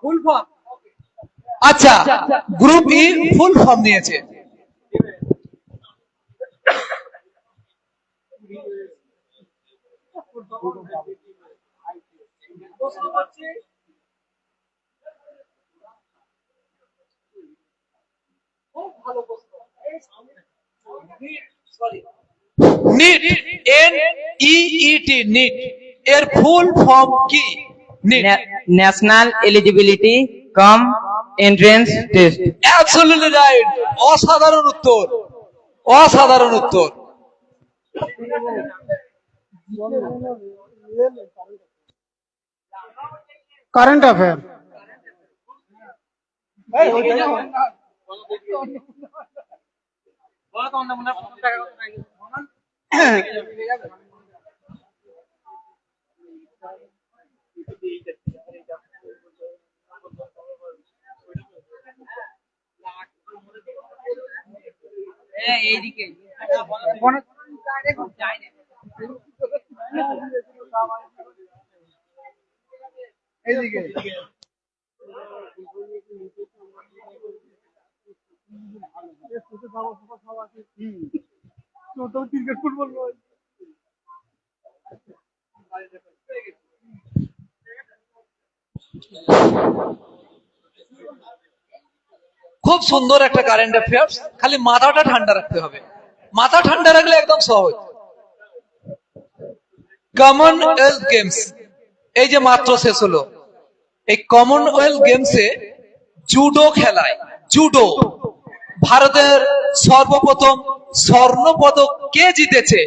Full form. আচ্ছা, গ্রুপ ই ফুল ফর্ম নিয়েছে। নিট, NEET, নিট এর ফুল ফর্ম কি? NEET, national eligibility cum entrance test. Absolutely right. অসাধারণ উত্তর, অসাধারণ উত্তর। কারেন্ট অ্যাফেয়ার বলো তোমার নাম প্রথম টাকা কত নাকি এইদিকে এইদিকে ক্রিকেট ফুটবল খুব সুন্দর একটা কারেন্ট অ্যাফেয়ার্স, খালি মাথাটা ঠান্ডা রাখতে হবে। মাথা ঠান্ডা রাখলে একদম সহজ। কমনওয়েলথ গেমস এই যে মাত্র শেষ হলো, এই কমনওয়েলথ গেমসে জুডো খেলায়, জুডো ভারতের সর্বপ্রথম স্বর্ণ পদক কে জিতেছে?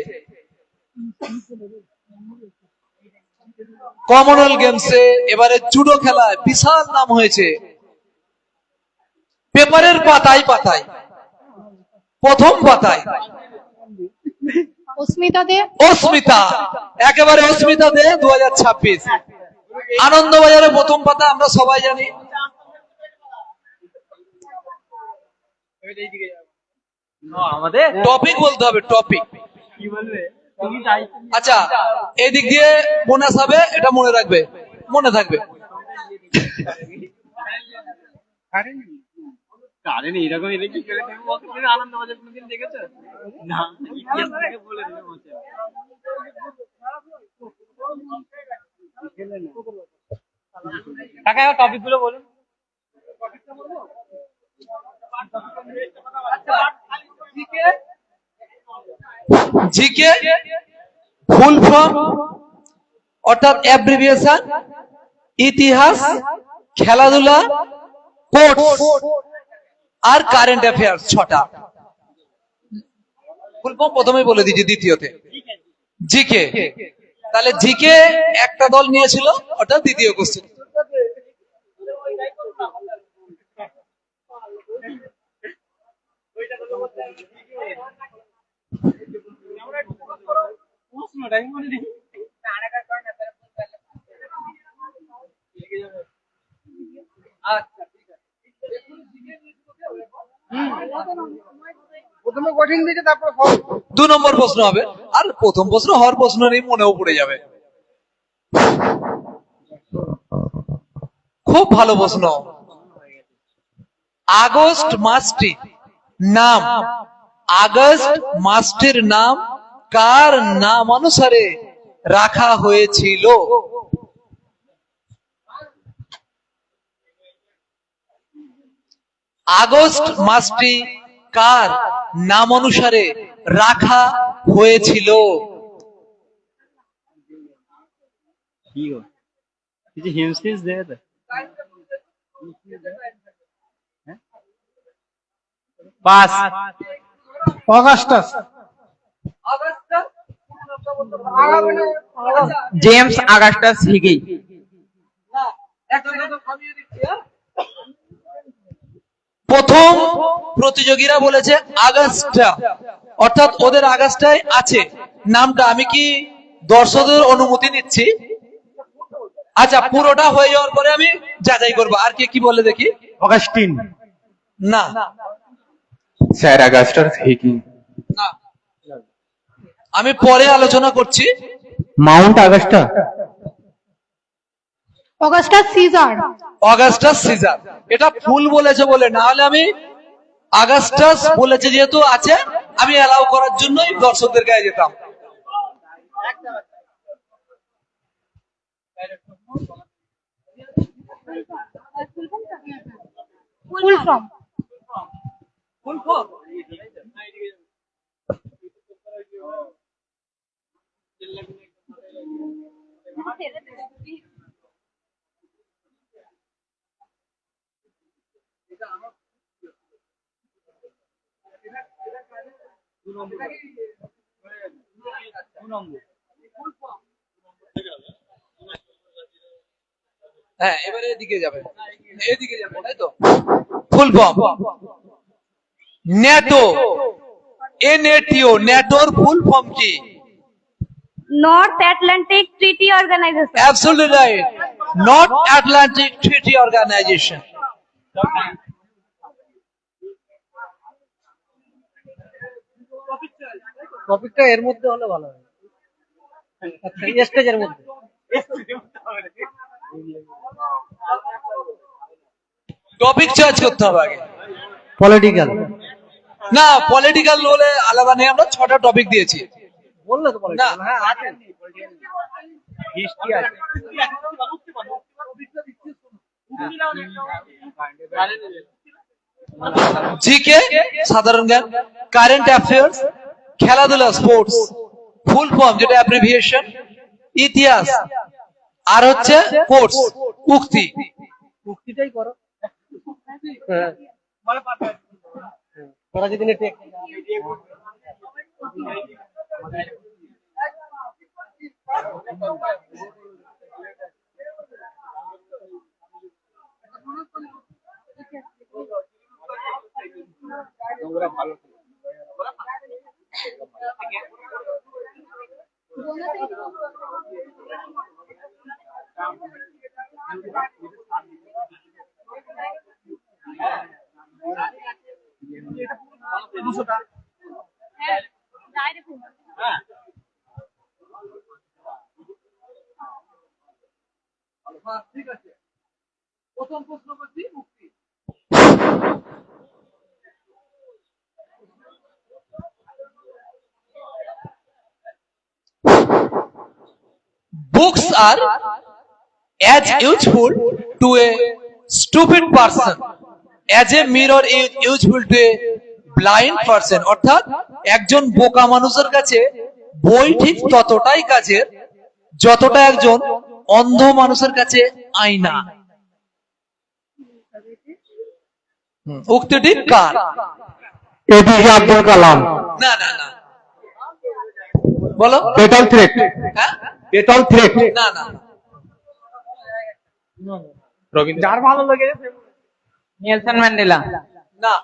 কমনওয়েলথ গেমসে এবারে জুডো খেলায় বিশাল নাম হয়েছে, পেপারের পাতায় পাতায়, প্রথম পাতায়। অস্মিতা দে। অস্মিতা, একেবারে অস্মিতা দে 2026 আনন্দবাজারে প্রথম পাতা, আমরা সবাই জানি। আমাদের টপিক বলতে হবে, টপিক। কি বলবে তুমি যাই আচ্ছা, এদিক দিয়ে বোনাস হবে, এটা মনে রাখবে, মনে থাকবে। কারেন্ট এরকম এটা কি করে তুমি বলতে তুমি আনন্দবাজার কোনদিন দেখেছো না ইতিহাস থেকে বলে দিলে বলছে কাকা টপিক গুলো বলুন জিকে ফুল ফর্ম অর্থাৎ অ্যাব্রিভিয়েশন, ইতিহাস, খেলাধুলা, স্পোর্টস আর কারেন্ট অ্যাফেয়ার্স 6টা। ফুল ফর্ম প্রথমেই বলে দিচ্ছি, দ্বিতীয়তে জিকে। তাহলে জিকে একটা দল নিয়েছিল, ওটা দ্বিতীয় কোশ্চেন। প্রথমে কঠিন দিকে তারপর 2 নম্বর প্রশ্ন হবে, আর প্রথম প্রশ্ন হওয়ার প্রশ্ন নেই, মনেও পড়ে যাবে। খুব ভালো প্রশ্ন। আগস্ট মাসটি নাম, আগস্ট মাসটির নাম কার নাম অনুসারে রাখা হয়েছিল? আগস্ট মাসটি কার নাম অনুসারে রাখা হয়েছিল? কি গো কিছু হিন্টস দেবে তো pass Augustus. James Augustus Hicky. প্রথম প্রতিযোগীরা বলেছে আগস্টা, অর্থাৎ ওদের আগস্টায় আছে নামটা। আমি কি দর্শকদের অনুমতি নিচ্ছি? আচ্ছা, পুরোটা হয়ে যাওয়ার পরে আমি যাচাই করবো আর কে কি বলে দেখি। অগাস্টিন। না স্যার আগাস্টাস হিগি। না, আমি পরে আলোচনা করছি। Mount Augusta. Augustus Caesar. Augustus Caesar, এটা ফুল বলেছে বলে, না হলে আমি আগাস্টাস বলেছে যেহেতু আছে, আমি অ্যালাউ করার জন্যই দর্শকদের গায়ে যেতাম। Full form. ফুল ফর্ম হ্যাঁ, এবারে এদিকে যাবে, এদিকে যাবে, তাই তো? Full form. ন্যাটো, NATO, ন্যাটোর ফুল ফর্ম কি? North Atlantic Treaty Organization. Absolutely right. North Atlantic Treaty Organization. টপিকটা এর মধ্যে হলে ভালো হয়। আচ্ছা, স্টেজের মধ্যে। টপিক চয়েস করতে হবে আগে। পলিটিক্যাল। না, পলিটিক্যাল হলে আলাদা নেই, আমরা 6টা টপিক দিয়েছি। বললে তো বলে না। হ্যাঁ আছে হিস্ট্রি আছে। জিকে সাধারণ জ্ঞান, কারেন্ট অ্যাফেয়ার্স, খেলাধুলা স্পোর্টস, ফুল ফর্ম যেটা অ্যাব্রিভিয়েশন, ইতিহাস, আর হচ্ছে কোর্স উক্তি। উক্তিটাই করো। হ্যাঁ তোরা যদি নেটে ঠিক আছে। প্রথম প্রশ্ন করছি মুক্তি। Books are as useful to a stupid person as a mirror is useful to a blind person. অর্থাৎ একজন বোকা মানুষের কাছে বই ঠিক ততটাই কাজের যতটা একজন অন্ধ মানুষের কাছে আয়না। উক্তিটি কার? এপিজে আব্দুল কালাম। না না না, বলো। Petal threat. হ্যাঁ, পেটল থ্রেট। না না, যার ভালো লাগে নেলসন ম্যান্ডেলা। না,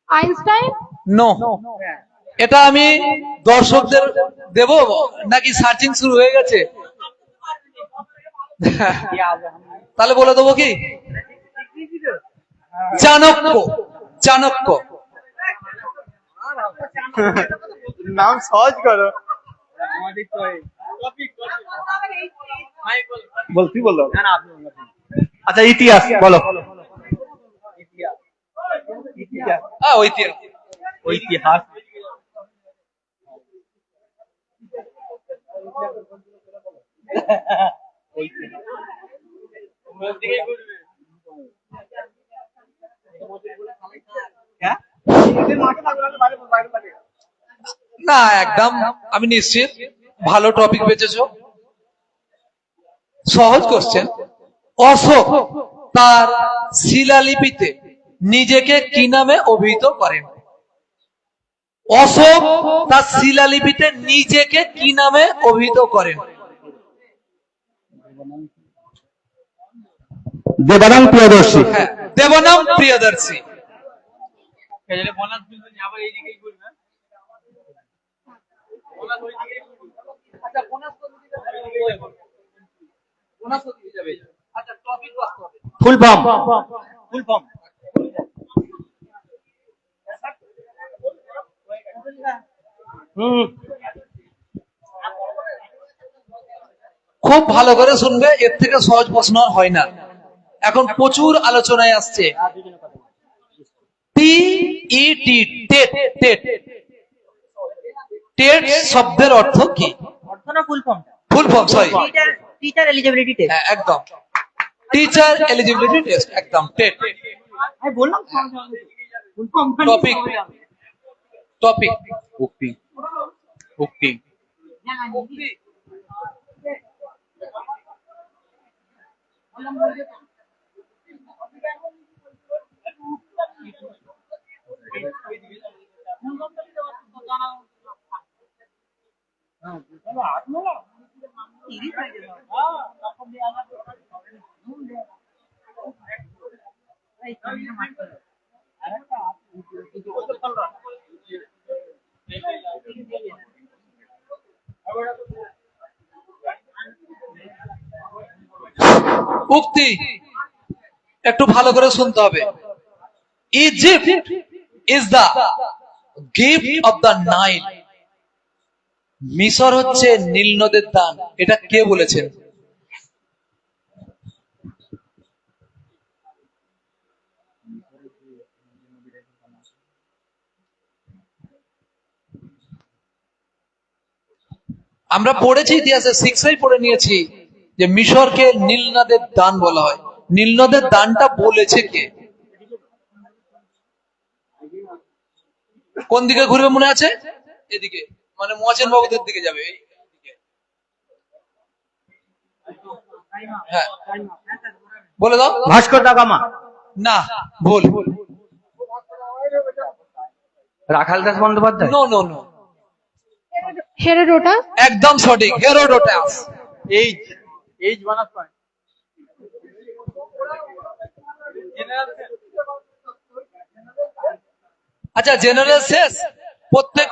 Einstein. নো। এটা আমি দর্শকদের দেব নাকি সার্চিং শুরু হয়ে গেছে? তাহলে বলে দেবো কি? চাণক্য। চাণক্য। নাম সহজ করো। বল তুই বললো। আচ্ছা ইতিহাস বলো। হ্যাঁ, ঐতিহাসিক। ইতিহাস না, একদম আমি নিশ্চিত ভালো টপিক বেঁচেছো। সহজ কোশ্চেন। অশোক তার শিলালিপিতে নিজেকে কি নামে অভিহিত করেন? অশোক তার শিলালিপিতে নিজেকে কি নামে অভিহিত করেন? দেবানন্দ প্রিয়দর্শী। হ্যাঁ, দেবনাম প্রিয়দর্শী। আচ্ছা বোনাস তো দিতে হবে। বোনাস তো দিতে যাবে। আচ্ছা টপিক বাস হবে। Full form. ফুল ফর্ম খুব ভালো করে শুনবে, এর থেকে সহজ প্রশ্ন আর হয় না। এখন প্রচুর আলোচনায় আসছে টিইটি, টেট। টেট টেট শব্দের অর্থ কি? অর্থ না full form? Full form, sorry. Teacher eligibility test. হ্যাঁ, একদম। টিচার এলিজিবিলিটি টেস্ট, একদম টেট। আমি বললাম ফুল ফর্ম। টপিক। টপিক উক্তি উক্তি উক্তি একটু ভালো করে শুনতে হবে। Egypt is the gift of the Nile. মিশর হচ্ছে নীল নদের দান। এটা কে বলেছেন? আমরা পড়েছি ইতিহাসে, শিক্ষাই পড়ে নিয়েছি যে মিশরকে নীল নদের দান বলা হয়। নীল নদের দানটা বলেছে কে? কোন দিকে ঘুরবে মনে আছে? এদিকে, মানে মহাজেন বাবুদের দিকে যাবে। এইদিকে। হ্যাঁ, বলে দাও। Vasco da Gama. না, ভুল। Rakhal Das Bandyopadhyay. No no no, Herodotus. একদম সঠিক, হেরোডোটাস। H bonus point. আচ্ছা, জেনারেল শেষ, প্রত্যেক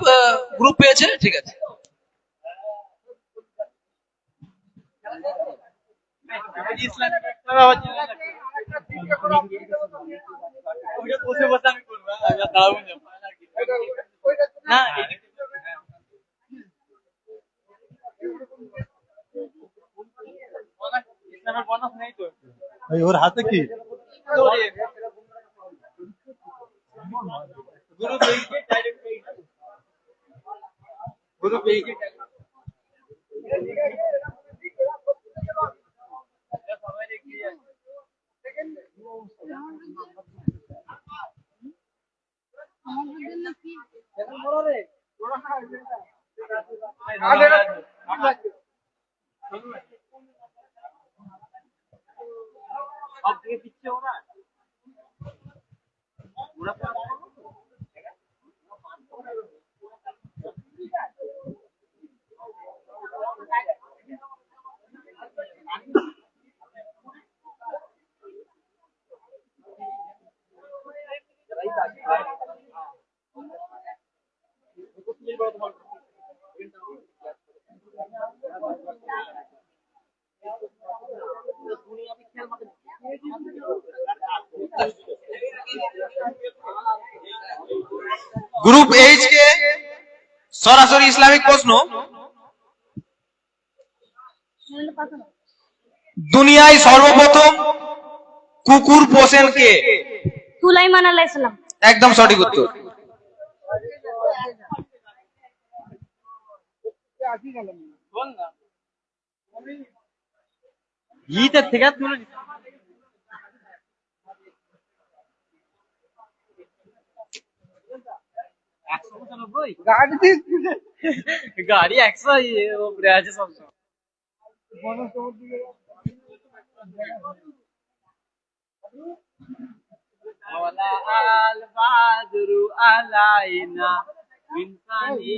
গ্রুপ পেয়েছে, ঠিক আছে। বসে বসে আমি করবো, দাঁড়াবো না। ইসলামের বনাস নেই তো। ওর হাতে কি? গুরু পেয়েছে ডাইরেক্ট পেয়েছে। গুরু পেয়েছে সবাই এগিয়ে যাচ্ছে। সব থেকে পিছিয়ে ওরা। গ্রুপ এইচ কে সরাসরি ইসলামিক প্রশ্ন। দুনিয়ায় সর্বপ্রথম কুকুর পোষেন কে? সুলাইমান আলাইহিস সালাম। একদম সঠিক উত্তর। হিতের থেকে তুলে গাড়ি 100 উপরে আছে সবসময়। আল বাদরু আলাইনা ইনসানি।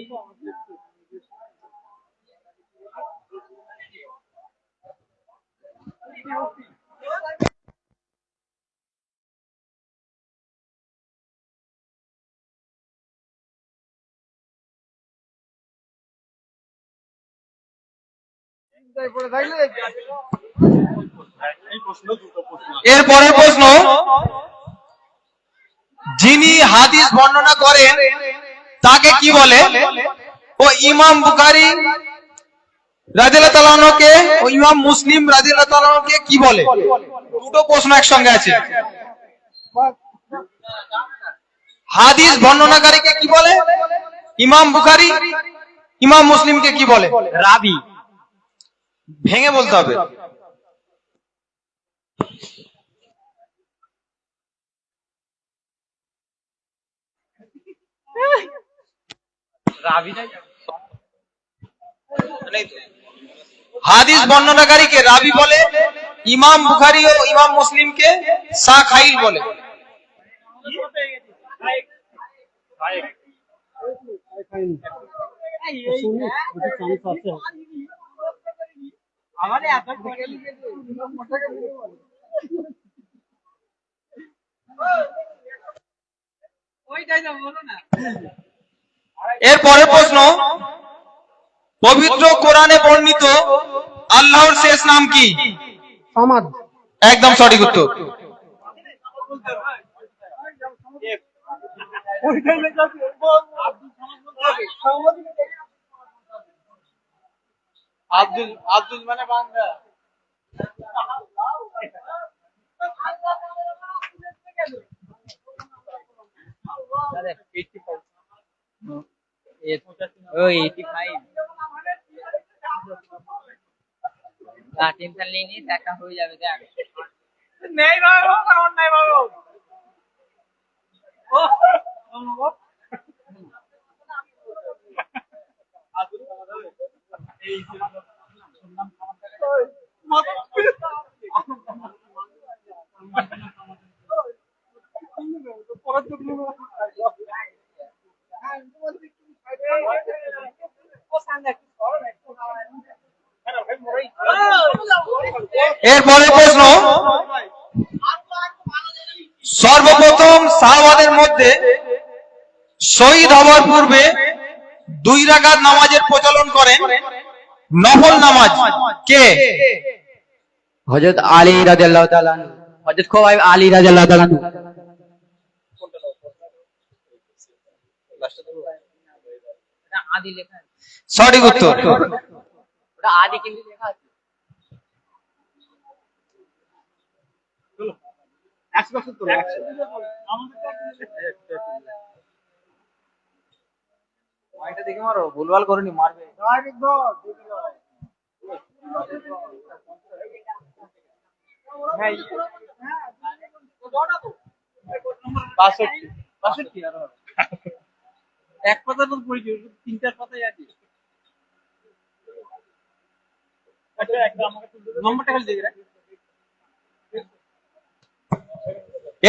এর পরের প্রশ্ন, যিনি হাদিস বর্ণনা করেন তাকে কি বলে? ও ইমাম বুখারী রাদিয়াল্লাহু তাআলা আনহুকে ও ইমাম মুসলিম রাদিয়াল্লাহু তাআলা আনহুকে কি বলে? দুটো প্রশ্ন একসঙ্গে আছে। হাদিস বর্ণনাকারীকে কি বলে? ইমাম বুখারী, ইমাম মুসলিমকে কি বলে? রাবি। ভেঙে বলতে হবে। হাদিস বর্ণনাকারীকে রাবি বলে, ইমাম বুখারী ও ইমাম মুসলিমকে শাখাইল বলে। এর পরের প্রশ্ন, পবিত্র কোরআনে বর্ণিত আল্লাহর শেষ নাম কি? সমাজ। একদম সঠিক উত্তর। আব্দুল আব্দুল মানে বাংলা। টেনশন নেই নি, দেখা হয়ে যাবে দেখ। নেই বাবু, কারণ নাই বাবু। এর পরের প্রশ্ন, সর্বপ্রথম সাহাবাদের মধ্যে শহীদ হওয়ার পূর্বে 2 রাকাত নামাজের প্রচলন করেন নফল নামাজ কে? হযরত আলী রাদিয়াল্লাহু তাআলা আনহু, হযরত খোয়াইব আলী রাদিয়াল্লাহু তাআলা আনহু। আদি লেখা আছে, সঠিক উত্তর। ওটা আদি কিন্তু লেখা আছে। দেখে মারো, ভুলভাল করিনি, মারবে। এক পাতা তো পড়েছি, 3-4 পাতায় আছে। নম্বরটা খালি দেখে রাখ।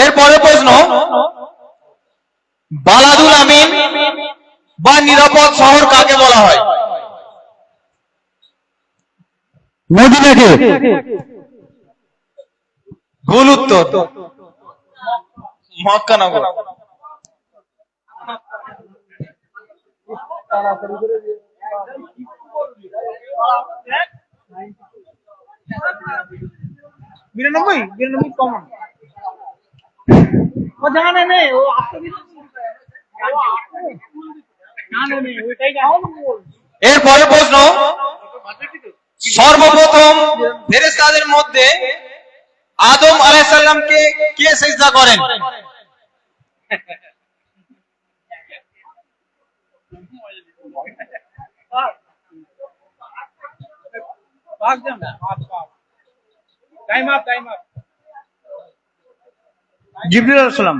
এর পরের প্রশ্ন, বালাদুল আমিন বা নিরাপদ শহর কাকে বলা হয়? মদিনাকে। ভুল উত্তর, মক্কানগর। বিরানব্বই কমন। ও জানে নেই, ও এর পরের প্রশ্ন, সর্বপ্রথম ফেরেশতাদের মধ্যে আদম আলাইহিস সালামকে কে সিজদা করেন? জিবরিল আলাইহিস সালাম।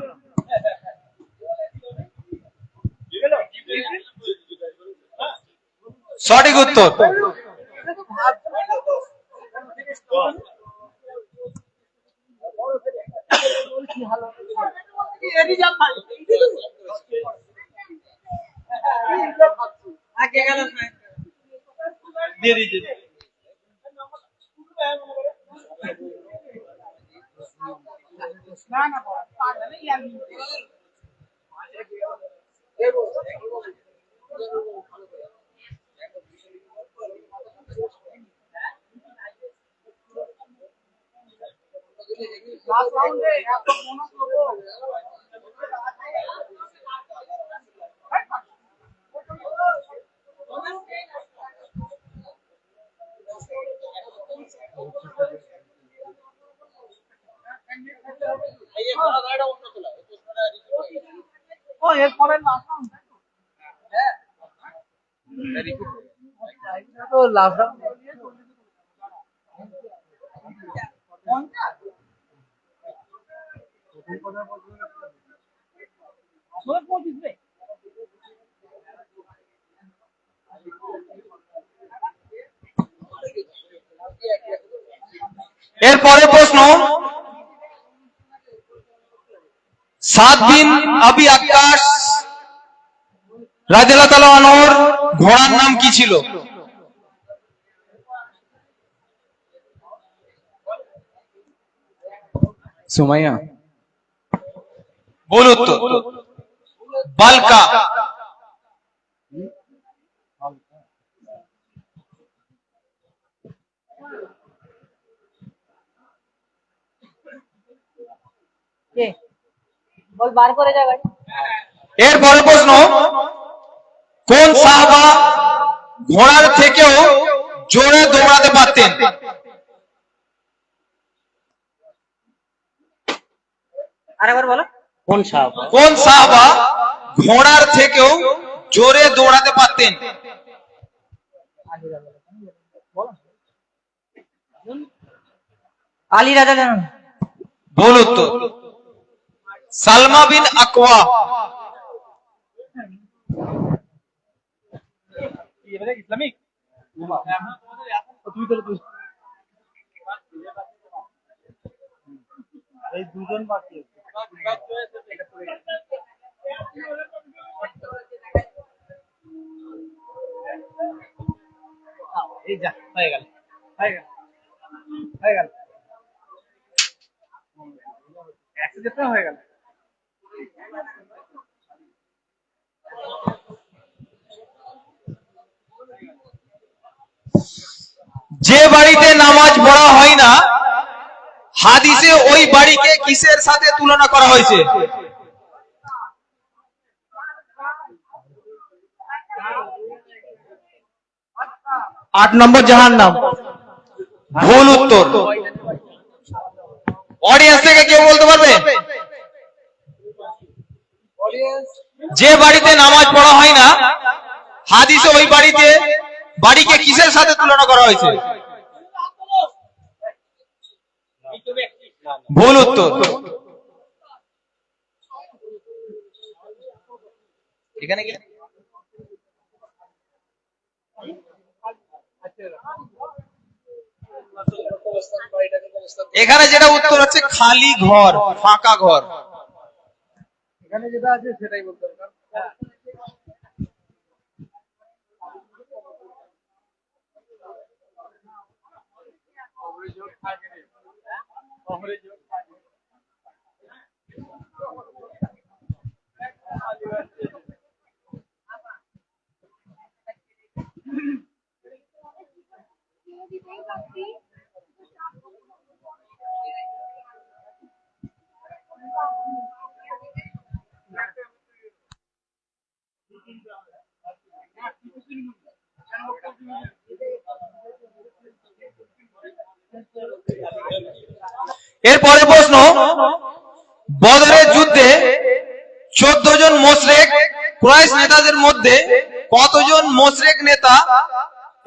সঠিক উত্তর। দিয়ে দিয়েছে। ও এরপরে তো লাস্ট এর পরের প্রশ্ন, 7 বিন আবি আক্কাস রাদিয়াল্লাহু তাআলা আনহুর ঘোড়ার নাম কি ছিল? সুমাইয়া। ভুল উত্তর। বালকা। কে বল বার করে যাবে এর পরের প্রশ্ন, কোন সাহাবা ঘোড়ার থেকেও জোরে দৌড়াতে পারতেন? আরেকবার বলো কোন সাহাবা ঘোড়ার থেকেও জোরে দৌড়াতে পারতেন? আলী রাদিয়াল্লাহু আনহু। ভুল উত্তর। সালমা বিন আকওয়া। ইসলামিক তুমি চলো এই দুজন বাকি এই যা হয়ে গেল একসাথে হয়ে গেল। যে বাড়িতে নামাজ পড়া হয় না, হাদিসে ওই বাড়িকে কিসের সাথে তুলনা করা হয়েছে? আট নম্বর জাহান্নাম। ভুল উত্তর। অডিয়েন্স থেকে কেউ বলতে পারবে? যে বাড়িতে নামাজ পড়া হয় না, হাদিসে ওই বাড়িকে কিসের সাথে তুলনা করা হয়েছে? ভুল উত্তর। এখানে কি এখানে যেটা উত্তর হচ্ছে খালি ঘর, ফাঁকা ঘর। এখানে যেটা আছে সেটাই বলতে হবে। এরপরে প্রশ্ন, বদরের যুদ্ধে 14 জন মুশরিক কুরাইশ নেতাদের মধ্যে কতজন মুশরিক নেতা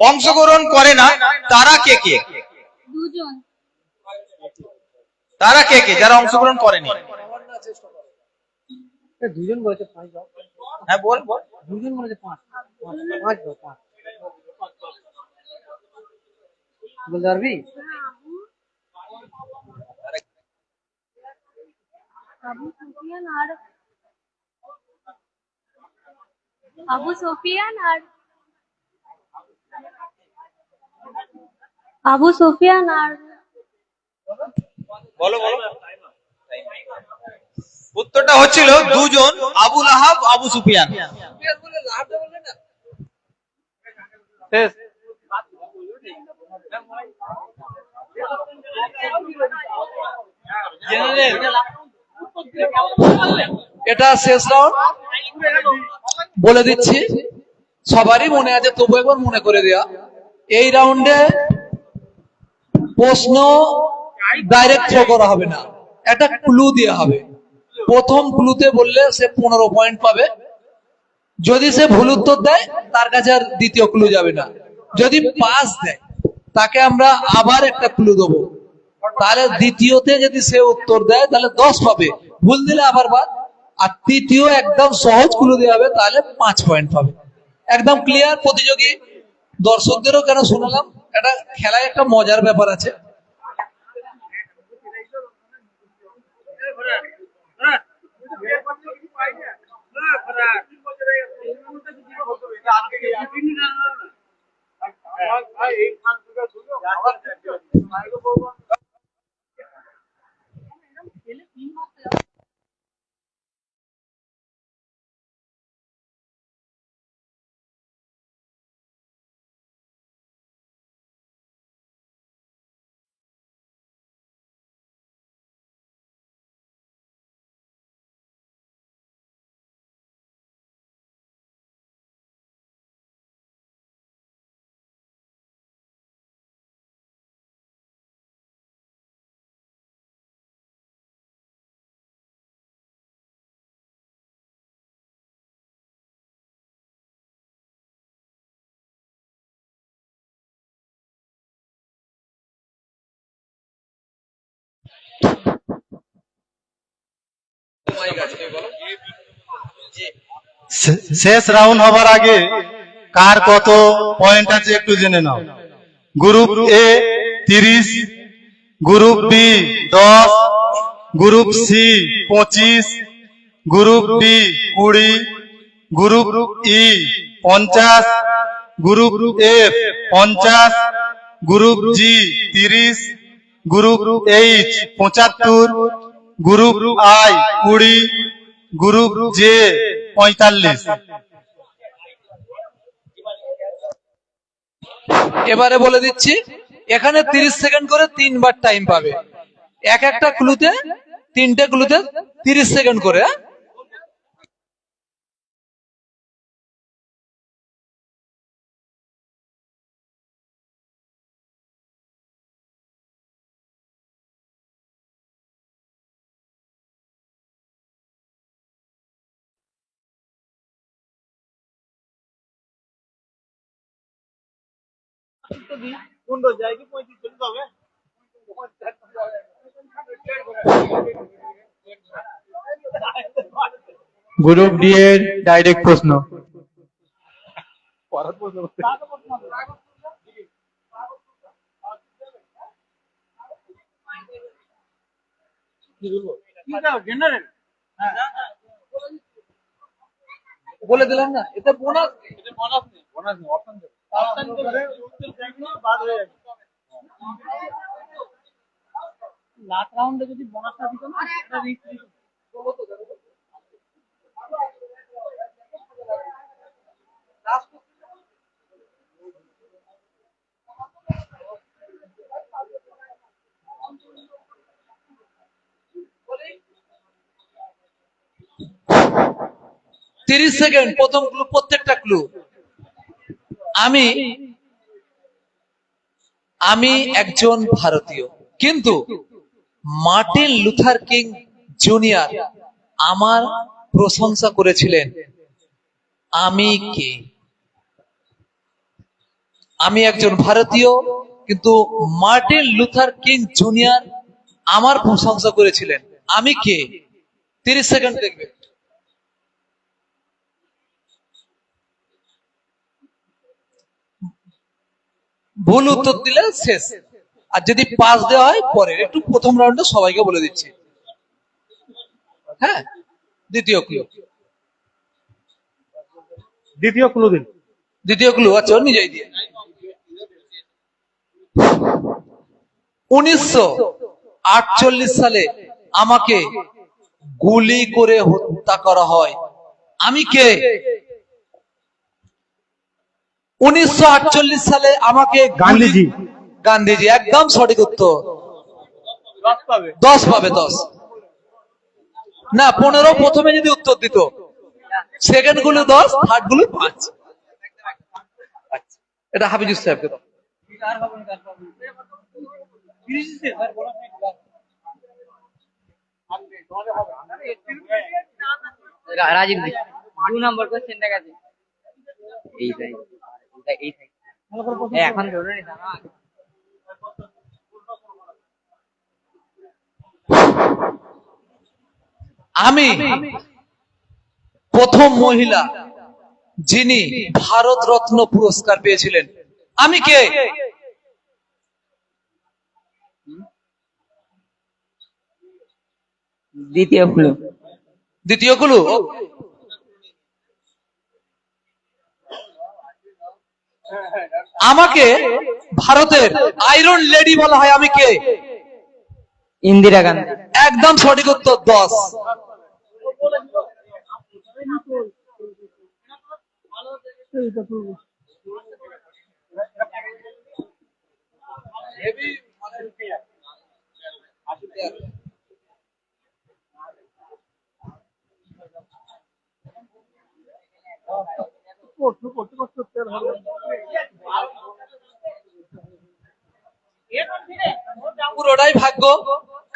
অংশগ্রহণ করে না? তারা কে কে? দুজন। তারা কে কে যারা অংশগ্রহণ করেনি? দুজন বলেছে পাঁচ দাও। হ্যাঁ বল বল। দুজন বলেছে পাঁচ পাঁচ দাও পাঁচ বলতে পারবি? আবু সুফিয়ান আর বলো বলো। উত্তরটা হচ্ছিল দুজন, আবু লাহাব, আবু সুফিয়ান। এটা শেষ রাউন্ড, বলে দিচ্ছি, সবারই মনে আছে তবু একবার মনে করে দেয়া। এই রাউন্ডে প্রশ্ন ডাইরেক্ট থ্রো করা হবে না, একটা ক্লু দেওয়া হবে। প্রথম ক্লুতে বললে সে 15 পয়েন্ট পাবে। যদি সে ভুল উত্তর দেয় তার কাছে আর দ্বিতীয় ক্লু যাবে না। যদি পাস দেয় তাকে আমরা আবার একটা ক্লু দেবো, তাহলে দ্বিতীয়তে যদি সে উত্তর দেয় তাহলে 10 পাবে, ভুল দিলে আবার বাদ। আর তৃতীয় একদম সহজ ক্লু দেওয়া হবে, তাহলে 5 পয়েন্ট পাবে। একদম ক্লিয়ার প্রতিযোগী দর্শকদেরও কেন শোনালাম, এটা খেলায় একটা মজার ব্যাপার আছে। শেষ রাউন্ড হবার আগে কার কত পয়েন্ট আছে একটু জেনে নাও। Group A 30, group B 10, group C 25, group D 20, group E 50, group F 50, group G 30, group H 75, group I 20, group J 45। এবারে বলে দিচ্ছি, এখানে 30 সেকেন্ড করে 3বার টাইম পাবে। এক একটা ক্লুতে 3টে ক্লুতে 30 সেকেন্ড করে। হ্যাঁ? গ্রুপ ডি এর ডাইরেক্ট প্রশ্ন। বলে দিলাম না, এটা বোনাস। লাস্ট রাউন্ডে যদি বোনাসটা দিত না, এটা রিস্ক দিত। 30 সেকেন্ড প্রথম ক্লু, প্রত্যেকটা ক্লু। আমি একজন ভারতীয়, কিন্তু মার্টিন লুথার কিং জুনিয়র আমার প্রশংসা করেছিলেন। আমি কে? আমি একজন ভারতীয়, কিন্তু মার্টিন লুথার কিং জুনিয়র আমার প্রশংসা করেছিলেন। আমি কে? 30 সেকেন্ড দেখবে। ভুল উত্তর দিলে শেষ, আর যদি পাস দেওয়া হয় পরে। একটু প্রথম রাউন্ডে সবাইকে বলে দিচ্ছি। হ্যাঁ, দ্বিতীয় ক্লু। দ্বিতীয় ক্লু দিন। দ্বিতীয় ক্লু আচ্ছা নিজেই দিয়ে। 1948 সালে আমাকে গুলি করে হত্যা করা হয়। আমি কে? 1948 সালে আমাকে গান্ধীজি। গান্ধীজি, একদম সঠিক উত্তর। 10 পাবে 10 না 15 প্রথমে যদি উত্তর দিত, সেকেন্ড গুলো 10, থার্ড গুলো 5। এটা হাফিজুর সাহেবকে দাও। রাজীব 2 নম্বর কোশ্চেনটা গেছে এই সাইড, এই সাইড এখন ধরে নি দাঁড়া। আমি প্রথম মহিলা যিনি ভারত রত্ন পুরস্কার পেয়েছিলেন। আমি কে? দ্বিতীয় ক্লু। দ্বিতীয় ক্লু। আমাকে ভারতের আয়রন লেডি বলা হয়। আমি কে? ইন্দিরা গান্ধী। একদম সঠিক উত্তর 10। পুরোটাই ভাগ্য,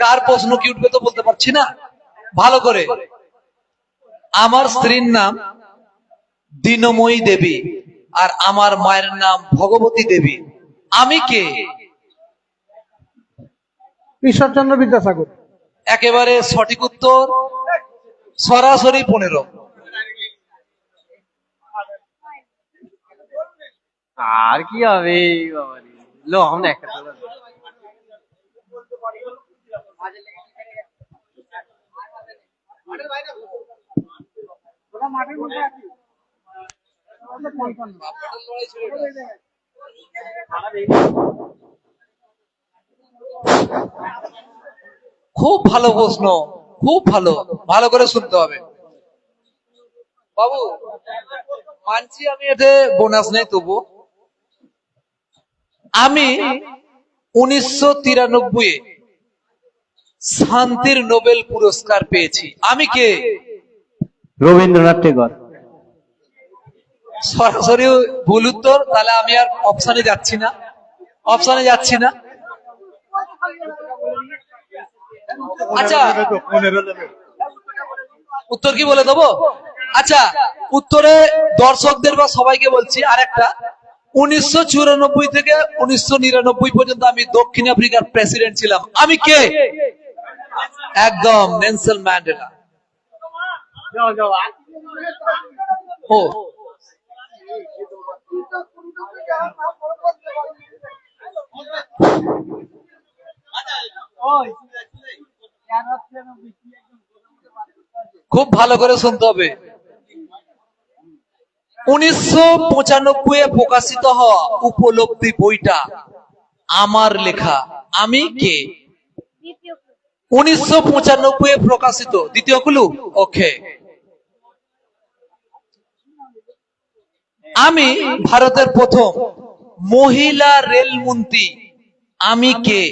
কার প্রশ্ন কি উঠবে তো বলতে পারছি না। ভালো করে, আমার স্ত্রীর নাম দীনময়ী দেবী আর আমার মায়ের নাম ভগবতী দেবী। আমি কে? ঈশ্বরচন্দ্র বিদ্যাসাগর। একেবারে সঠিক উত্তর, সরাসরি 15। আর কি হবে বাবা রে। লো আমরা একটা তোলা। খুব ভালো প্রশ্ন, খুব ভালো, ভালো করে শুনতে হবে বাবু। মানছি আমি এতে বোনাস নেই, তবু আমি 1993 শান্তির নোবেল পুরস্কার পেয়েছি। আমি কে? রবীন্দ্রনাথ ঠাকুর। সরাসরি ভুল উত্তর। তাহলে আমি আর অপশনে যাচ্ছি না, অপশনে যাচ্ছি না। আচ্ছা, উত্তর কি বলে দেবো? আচ্ছা, উত্তরে দর্শকদের বা সবাইকে বলছি আরেকটা, 1994 থেকে 1999 পর্যন্ত আমি দক্ষিণ আফ্রিকার প্রেসিডেন্ট ছিলাম। আমি কে? একদম নেলসন ম্যান্ডেলা। ও খুব ভালো করে শুনতে হবে। 1995 প্রকাশিত হওয়া উপলব্ধি বইটা আমার লেখা। আমি কে? 1995 প্রকাশিত। দ্বিতীয় ক্লু, ওকে। আমি ভারতের প্রথম মহিলা রেলমন্ত্রী। আমি কে?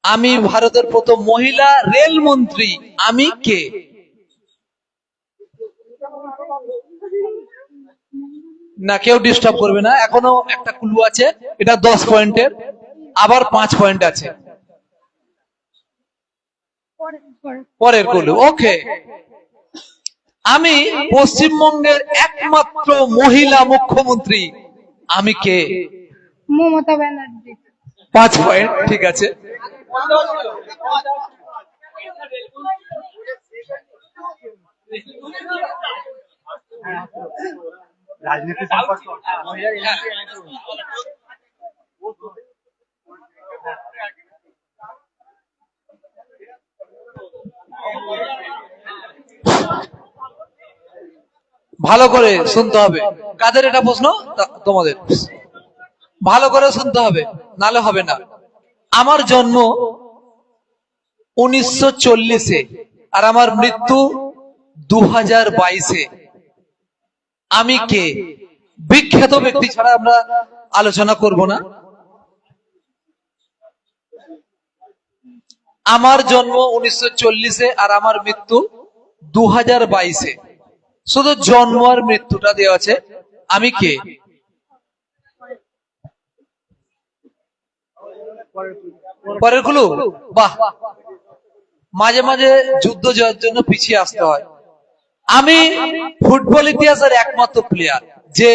আমি ভারতের প্রথম মহিলা রেলমন্ত্রী। আমি কে? না, কেউ ডিস্টার্ব করবে না, এখনো একটা ক্লু আছে। এটা 10 পয়েন্টের, আবার 5 পয়েন্ট আছে পরের ক্লু, ওকে। আমি পশ্চিমবঙ্গের একমাত্র মহিলা মুখ্যমন্ত্রী। আমি কে? মমতা ব্যানার্জি। 5 পয়েন্ট, ঠিক আছে। রাজনীতি সম্পর্কে ভালো করে শুনতে হবে। কাদের এটা প্রশ্ন? তোমাদের। ভালো করে শুনতে হবে, নালে হবে না। আমার জন্ম 1940-এ আর আমার মৃত্যু 2022-এ। আমি কে? বিখ্যাত ব্যক্তি ছাড়া আমরা আলোচনা করব না। আমার জন্ম 1940-এ আর আমার মৃত্যু 2022-এ। শুধু জন্ম আর মৃত্যুটা দেওয়া আছে। আমি কে? পরের ক্লু, বাহ, মাঝে মাঝে যুদ্ধ জয়ের জন্য পিছিয়ে আসতে হয়। আমি ফুটবল ইতিহাসের একমাত্র প্লেয়ার যে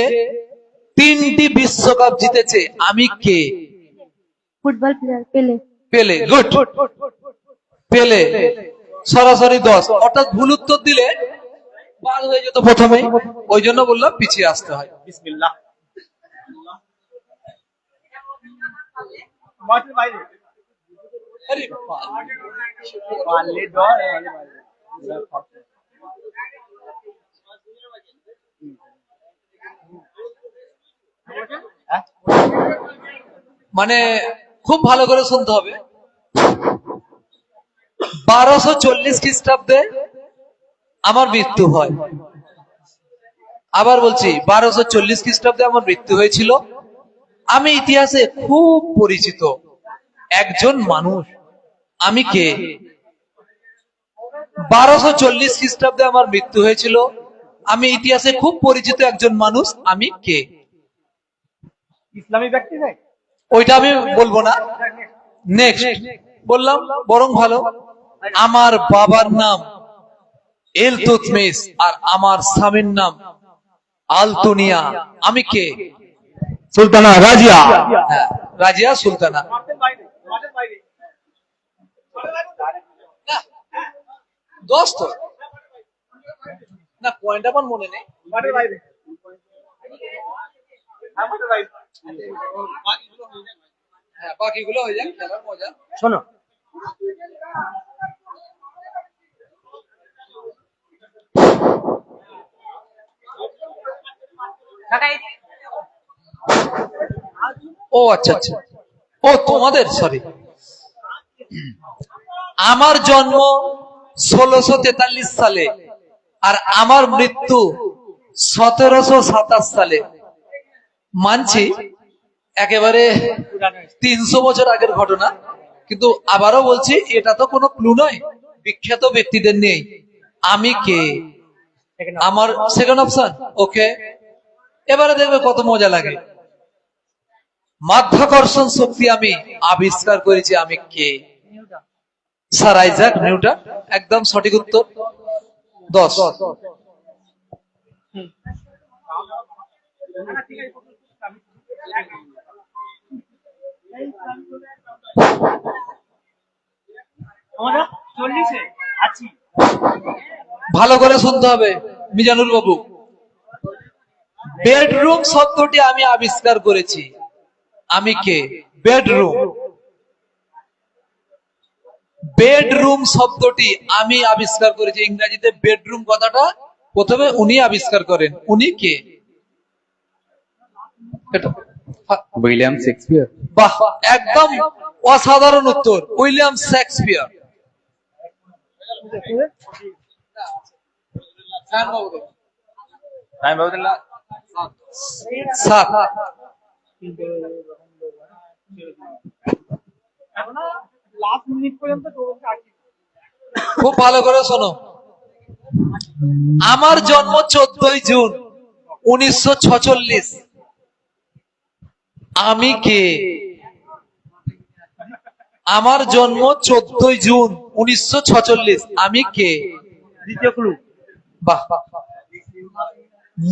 3টি বিশ্বকাপ জিতেছে। আমি কে? ফুটবল প্লেয়ার পেলে। পেলে, গুড। পেলে সরাসরি 10, অর্থাৎ ভুল উত্তর দিলে বাদ হয়ে যেত প্রথমেই, ওই জন্য বললাম পিছিয়ে আসতে হয়। বিসমিল্লাহ। আরে বাহ। মানে খুব ভালো করে শুনতে হবে। 1240 খ্রিস্টাব্দে আমার মৃত্যু হয়। আবার বলছি, 1240 খ্রিস্টাব্দে আমার মৃত্যু হয়েছিল। আমি ইতিহাসে খুব পরিচিত একজন মানুষ। আমি কে? 1240 খ্রিস্টাব্দে আমার মৃত্যু হয়েছিল। আমি ইতিহাসে খুব পরিচিত একজন মানুষ। আমি কে? ইসলামী ব্যক্তি নয়? ওইটা আমি বলবো না, নেক্সট বললাম বরং ভালো। আমার বাবার নাম ইলতুৎমিশ আর আমার স্বামীর নাম আলতুনিয়া। আমি কে? সুলতানা রাজিয়া। হ্যাঁ, রাজিয়া সুলতানা। 10 তো না, পয়েন্ট আমার মনে নেই। হ্যাঁ, বাকিগুলো হয়ে যাক, খেলার মজা। শোনো, ও আচ্ছা আচ্ছা, ও তোমাদের, সরি। আমার জন্ম 1643 সালে আর আমার মৃত্যু 1727 সালে। মানছি একেবারে 300 বছর আগের ঘটনা, কিন্তু আবারও বলছি এটা তো কোনো ক্লু নয়, বিখ্যাত ব্যক্তিদের নেই। আমি কে? আমার সেকেন্ড অপশন। ওকে, এবারে দেখবে কত মজা লাগে। মাধ্যাকর্ষণ শক্তি আমি আবিষ্কার করেছি। আমি কে? Sir Isaac Newton. একদম সঠিক উত্তর। 10। ভালো করে শুনতে হবে মিজানুর বাবু। বেডরুম শব্দটি আমি আবিষ্কার করেছি। আমি কে? বেডরুম, বেডরুম শব্দটি আমি আবিষ্কার করেছি। ইংরেজিতে বেডরুম কথাটা প্রথমে উনি আবিষ্কার করেন। উনি কে? William Shakespeare. বাহ, একদম অসাধারণ উত্তর, উইলিয়াম শেক্সপিয়ার। স্যার, খুব ভালো করে শোনো। আমার জন্ম 14 জুন 1946। আমি কে? আমার জন্ম 14 জুন 1946। আমি কে? দ্বিতীয় ক্লু। বাহ,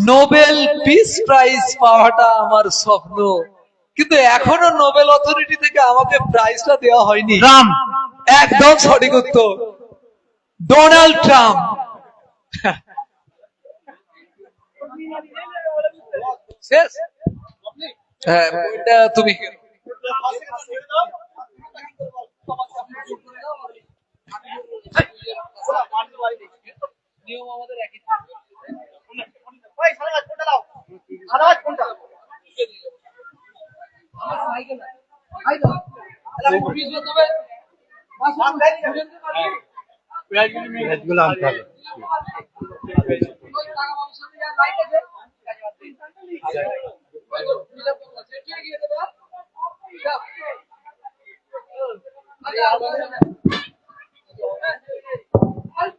নোবেল পিস প্রাইজ পাওয়াটা আমার স্বপ্ন, কিন্তু এখনো নোবেল অথরিটি থেকে আমাকে প্রাইজটা দেওয়া হয়নি। ট্রাম্প। একদম সঠিক উত্তর, ডোনাল্ড ট্রাম্প। শেষ? হ্যাঁ, এটা তুমি নিয়ম আমাদের একই। এগুলো আনতে হবে। আর